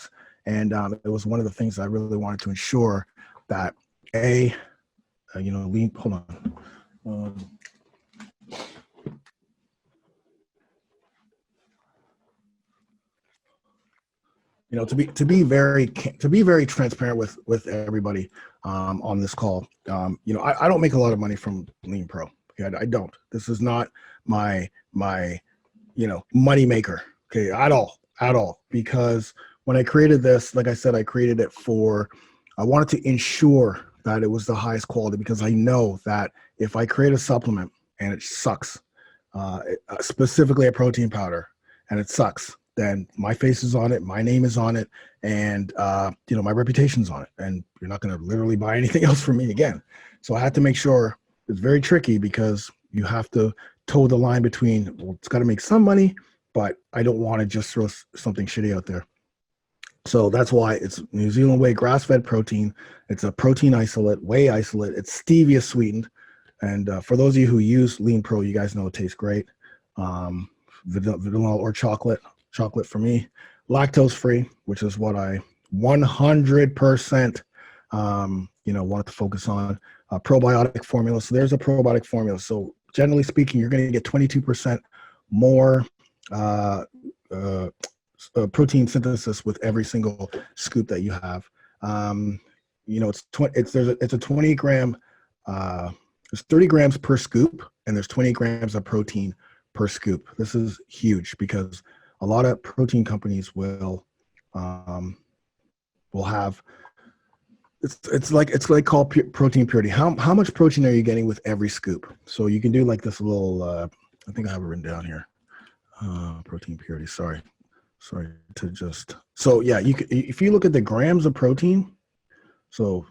And it was one of the things I really wanted to ensure that lean. Hold on. To be very transparent with everybody on this call. I don't make a lot of money from Lean Pro. Okay, I don't. This is not my money maker. Okay, at all, because when I created this, like I said, I created it I wanted to ensure that it was the highest quality, because I know that if I create a supplement and it sucks, specifically a protein powder, and it sucks, then my face is on it, my name is on it, and my reputation's on it, and you're not going to literally buy anything else from me again. So I had to make sure. It's very tricky, because you have to toe the line between, well, it's got to make some money, but I don't want to just throw something shitty out there. So that's why it's New Zealand whey grass-fed protein. It's a protein isolate, whey isolate. It's stevia sweetened. And for those of you who use Lean Pro, you guys know it tastes great. Vanilla or chocolate for me. Lactose free, which is what I 100% wanted to focus on. Probiotic formula. So there's a probiotic formula. So generally speaking, you're going to get 22% more protein synthesis with every single scoop that you have. It's a 20 gram, there's 30 grams per scoop, and there's 20 grams of protein per scoop. This is huge, because a lot of protein companies will have, it's like called protein purity. How much protein are you getting with every scoop? So you can do like this little, I think I have it written down here. Protein purity. Sorry to just. So yeah, if you look at the grams of protein, so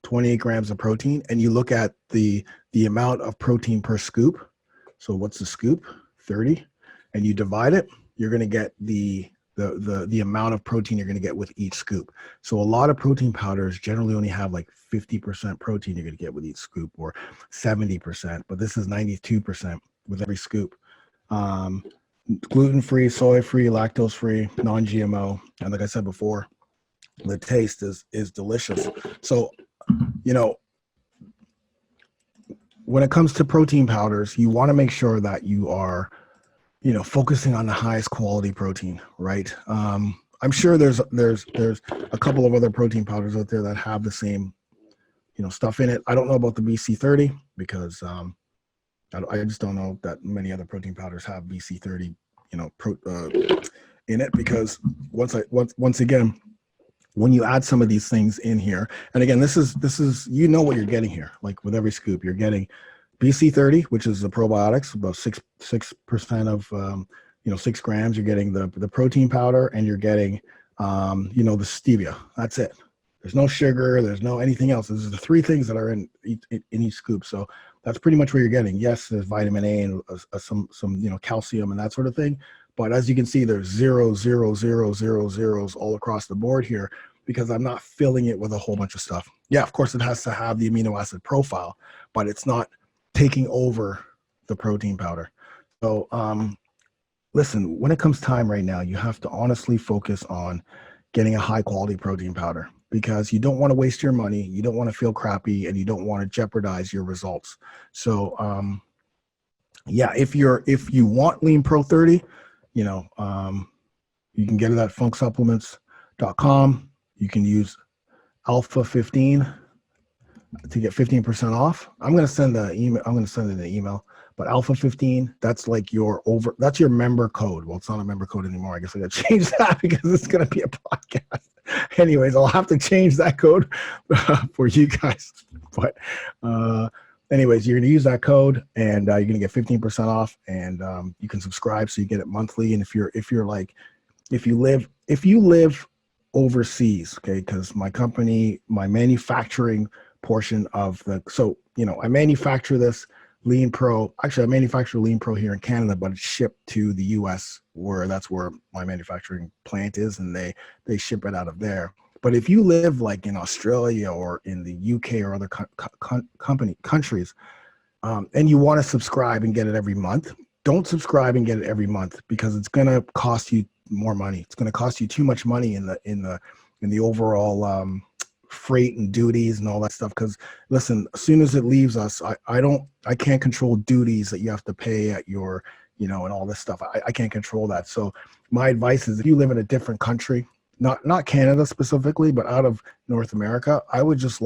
28 grams of protein, and you look at the amount of protein per scoop. So what's the scoop? 30, and you divide it, you're going to get the amount of protein you're going to get with each scoop. So a lot of protein powders generally only have like 50% protein you're going to get with each scoop, or 70%, but this is 92% with every scoop. Gluten-free, soy-free, lactose-free, non-GMO. And like I said before, the taste is delicious. So, when it comes to protein powders, you want to make sure that you are, focusing on the highest quality protein, right? I'm sure there's a couple of other protein powders out there that have the same, stuff in it. I don't know about the BC30 because I just don't know that many other protein powders have BC30, in it, because once again, when you add some of these things in here, and again, this is what you're getting here. Like with every scoop, you're getting BC30, which is the probiotics, about 6% of 6 grams. You're getting the protein powder, and you're getting the stevia. That's it. There's no sugar. There's no anything else. This is the 3 things that are in each scoop. So that's pretty much what you're getting. Yes, there's vitamin A and some calcium and that sort of thing. But as you can see, there's 0, 0, 0, 0, zeros all across the board here, because I'm not filling it with a whole bunch of stuff. Yeah, of course, it has to have the amino acid profile, but it's not taking over the protein powder. So listen, when it comes time right now, you have to honestly focus on getting a high quality protein powder, because you don't want to waste your money, you don't want to feel crappy, and you don't want to jeopardize your results. So yeah, if you want Lean Pro 30, you can get it at funksupplements.com. You can use Alpha 15 to get 15% off. I'm going to send an email, but Alpha 15, that's like that's your member code. Well, it's not a member code anymore. I guess I got to change that because it's going to be a podcast. Anyways, I'll have to change that code for you guys. But anyways, you're going to use that code, and you're going to get 15% off, and you can subscribe so you get it monthly. And if you live overseas, okay, because my company, my manufacturing portion of I manufacture this Lean Pro. Actually, I manufacture Lean Pro here in Canada, but it's shipped to the US, that's where my manufacturing plant is, and they ship it out of there. But if you live like in Australia or in the UK or other countries, and you want to subscribe and get it every month, don't subscribe and get it every month, because it's going to cost you more money. It's going to cost you too much money in the overall freight and duties and all that stuff. Because listen, as soon as it leaves us, I can't control duties that you have to pay at your, and all this stuff. I can't control that. So my advice is, if you live in a different country, not Canada specifically, but out of North America, I would just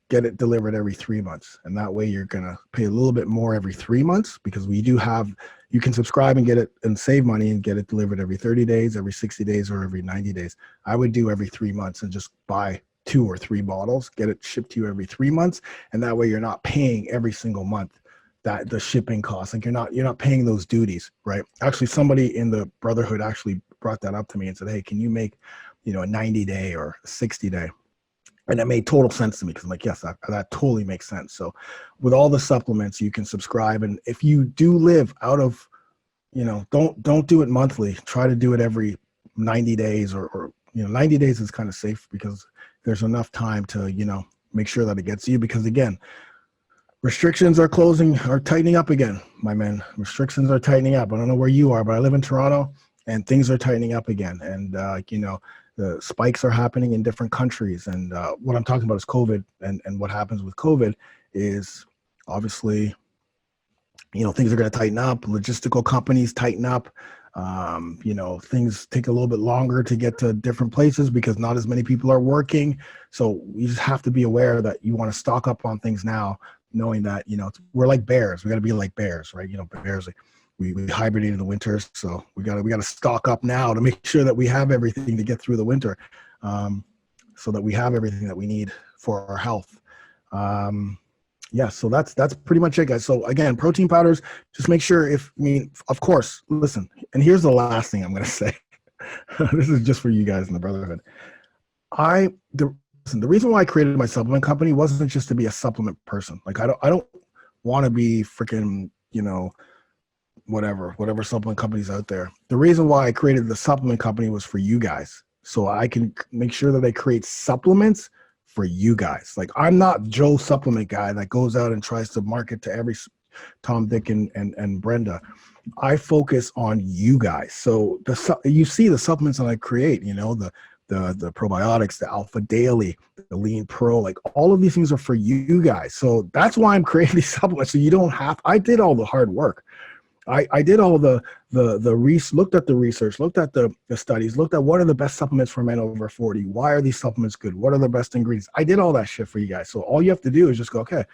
get it delivered every 3 months. And that way you're going to pay a little bit more every 3 months, because you can subscribe and get it and save money and get it delivered every 30 days, every 60 days, or every 90 days. I would do every 3 months and just buy 2 or 3 bottles, get it shipped to you every 3 months. And that way you're not paying every single month the shipping costs. Like you're not paying those duties, right? Actually, somebody in the Brotherhood actually brought that up to me and said, hey, can you make, a 90-day or a 60-day? And that made total sense to me, because I'm like, yes, that totally makes sense. So with all the supplements, you can subscribe. And if you do live out of, don't do it monthly. Try to do it every 90 days or 90 days is kind of safe, because there's enough time to, make sure that it gets to you. Because again, restrictions are tightening up again, my man. Restrictions are tightening up. I don't know where you are, but I live in Toronto, and things are tightening up again. And, the spikes are happening in different countries. And what I'm talking about is COVID. And what happens with COVID is obviously, things are going to tighten up. Logistical companies tighten up. Things take a little bit longer to get to different places because not as many people are working. So you just have to be aware that you want to stock up on things now, knowing that, we're like bears. We got to be like bears, right? Bears, we hibernate in the winter. So we got to stock up now to make sure that we have everything to get through the winter, so that we have everything that we need for our health. Yeah, so that's pretty much it, guys. So again, protein powders, just make sure of course, listen, and here's the last thing I'm going to say. This is just for you guys in the Brotherhood. The reason why I created my supplement company wasn't just to be a supplement person. Like I don't want to be freaking, whatever supplement companies out there. The reason why I created the supplement company was for you guys. So I can make sure that I create supplements for you guys. Like I'm not Joe supplement guy that goes out and tries to market to every Tom, Dick, and Brenda. I focus on you guys. So you see the supplements that I create, the the probiotics, the Alpha Daily, the Lean Pro, like all of these things are for you guys. So that's why I'm creating these supplements. So you don't have, I did all the hard work. I did all looked at the research, looked at the studies, looked at what are the best supplements for men over 40. Why are these supplements good? What are the best ingredients? I did all that shit for you guys. So all you have to do is just go, okay,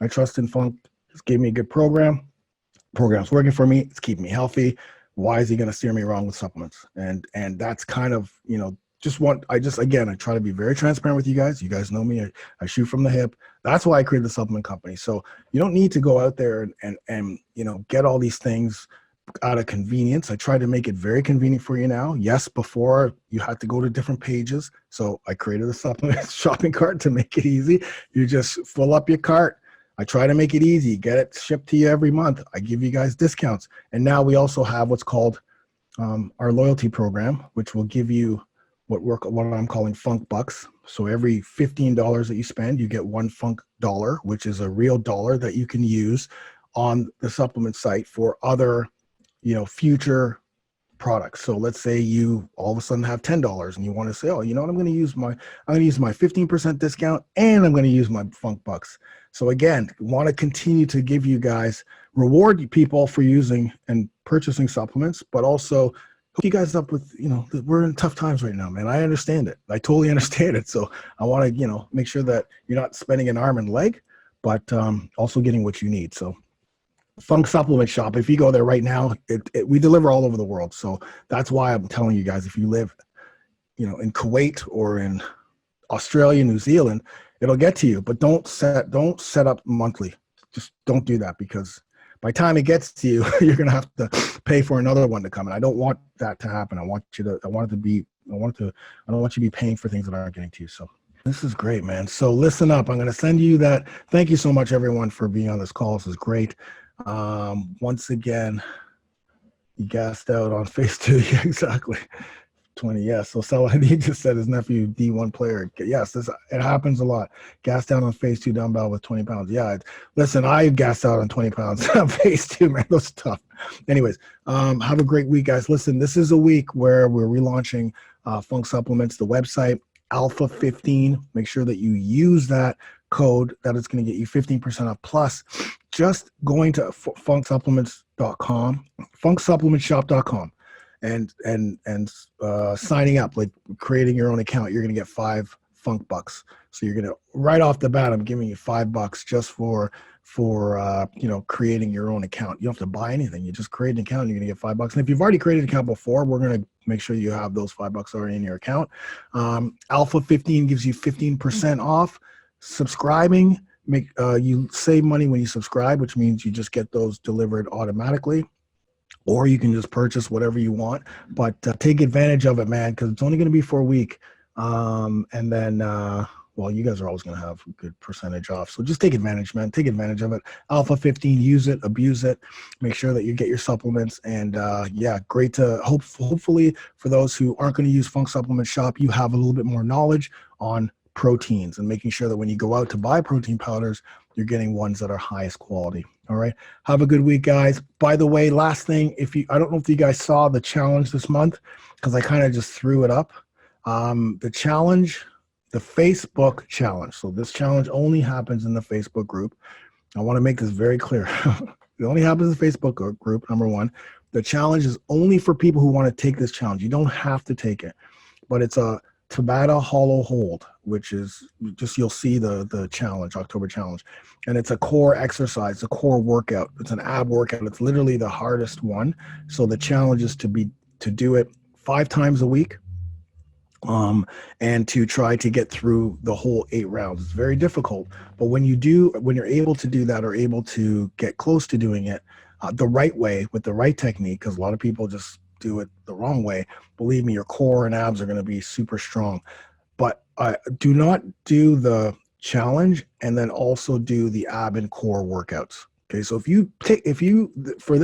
I trust in Funk. Just gave me a good program. Program's working for me. It's keeping me healthy. Why is he going to steer me wrong with supplements? And that's kind of, I try to be very transparent with you guys. You guys know me. I shoot from the hip. That's why I created the supplement company. So you don't need to go out there and get all these things out of convenience. I try to make it very convenient for you now. Yes, before you had to go to different pages. So I created a supplement shopping cart to make it easy. You just fill up your cart. I try to make it easy, get it shipped to you every month. I give you guys discounts. And now we also have what's called our loyalty program, which will give you what I'm calling Funk Bucks. So every $15 that you spend, you get one Funk dollar, which is a real dollar that you can use on the supplement site for other, future products. So let's say you all of a sudden have $10 and you want to say, oh, you know what, I'm going to use my 15% discount and I'm going to use my Funk Bucks. So again, want to continue to give you guys, reward people for using and purchasing supplements, but also hook you guys up with, we're in tough times right now, man. I understand it. I totally understand it. So I want to, make sure that you're not spending an arm and leg, but also getting what you need. So Funk Supplement Shop, if you go there right now, we deliver all over the world. So that's why I'm telling you guys, if you live, in Kuwait or in Australia, New Zealand, it'll get to you, but don't set up monthly. Just don't do that, because by the time it gets to you, you're going to have to pay for another one to come. And I don't want that to happen. I don't want you to be paying for things that aren't getting to you. So this is great, man. So listen up. I'm going to send you that. Thank you so much, everyone, for being on this call. This is great. Once again, he gassed out on phase 2. Yeah, exactly. 20, yes. So he just said his nephew, D1 player. Yes, it happens a lot. Gassed out on phase 2 dumbbell with 20 pounds. Yeah, listen, I gassed out on 20 pounds on phase 2, man. Those tough. Anyways, have a great week, guys. Listen, this is a week where we're relaunching Funk Supplements, the website, Alpha 15. Make sure that you use that code. That is going to get you 15% off. Plus, just going to funksupplements.com, funksupplementshop.com, and signing up, like creating your own account. You're going to get 5 Funk Bucks. So you're going to, right off the bat, I'm giving you $5 just for creating your own account. You don't have to buy anything. You just create an account and you're going to get $5. And if you've already created an account before, we're going to make sure you have those $5 already in your account. Alpha 15 gives you 15% off. Subscribing, you save money when you subscribe, which means you just get those delivered automatically, or you can just purchase whatever you want. But take advantage of it, man, because it's only going to be for a week. And then, you guys are always going to have a good percentage off. So just take advantage, man. Take advantage of it. Alpha 15, use it, abuse it. Make sure that you get your supplements. And great to hopefully for those who aren't going to use Funk Supplement Shop, you have a little bit more knowledge on proteins and making sure that when you go out to buy protein powders, you're getting ones that are highest quality. All right. Have a good week, guys. By the way, last thing, I don't know if you guys saw the challenge this month, because I kind of just threw it up. The challenge, the Facebook challenge. So this challenge only happens in the Facebook group. I want to make this very clear. It only happens in the Facebook group, number one. The challenge is only for people who want to take this challenge. You don't have to take it, but it's a Tabata Hollow Hold, which is just, you'll see the challenge, October challenge. And it's a core exercise, a core workout. It's an ab workout. It's literally the hardest one. So the challenge is to do it 5 times a week, and to try to get through the whole 8 rounds. It's very difficult, but when you're able to do that, or able to get close to doing it the right way with the right technique, because a lot of people just do it the wrong way, believe me, your core and abs are going to be super strong. But do not do the challenge and then also do the ab and core workouts. Okay, so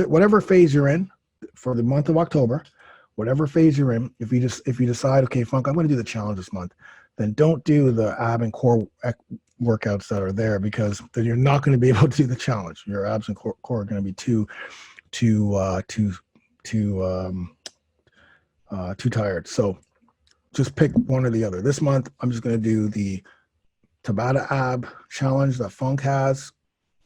whatever phase you're in for the month of October, whatever phase you're in, if you decide, okay, Funk, I'm going to do the challenge this month, then don't do the ab and core workouts that are there, because then you're not going to be able to do the challenge. Your abs and core are going to be too tired. So just pick one or the other. This month, I'm just going to do the Tabata ab challenge that Funk has.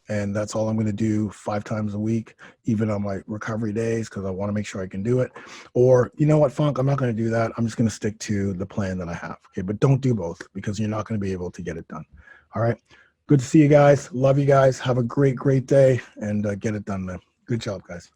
And that's all I'm going to do 5 times a week, even on my recovery days, because I want to make sure I can do it. Or, you know what, Funk, I'm not going to do that. I'm just going to stick to the plan that I have. Okay, but don't do both because you're not going to be able to get it done. All right. Good to see you guys. Love you guys. Have a great, great day and get it done, man. Good job, guys.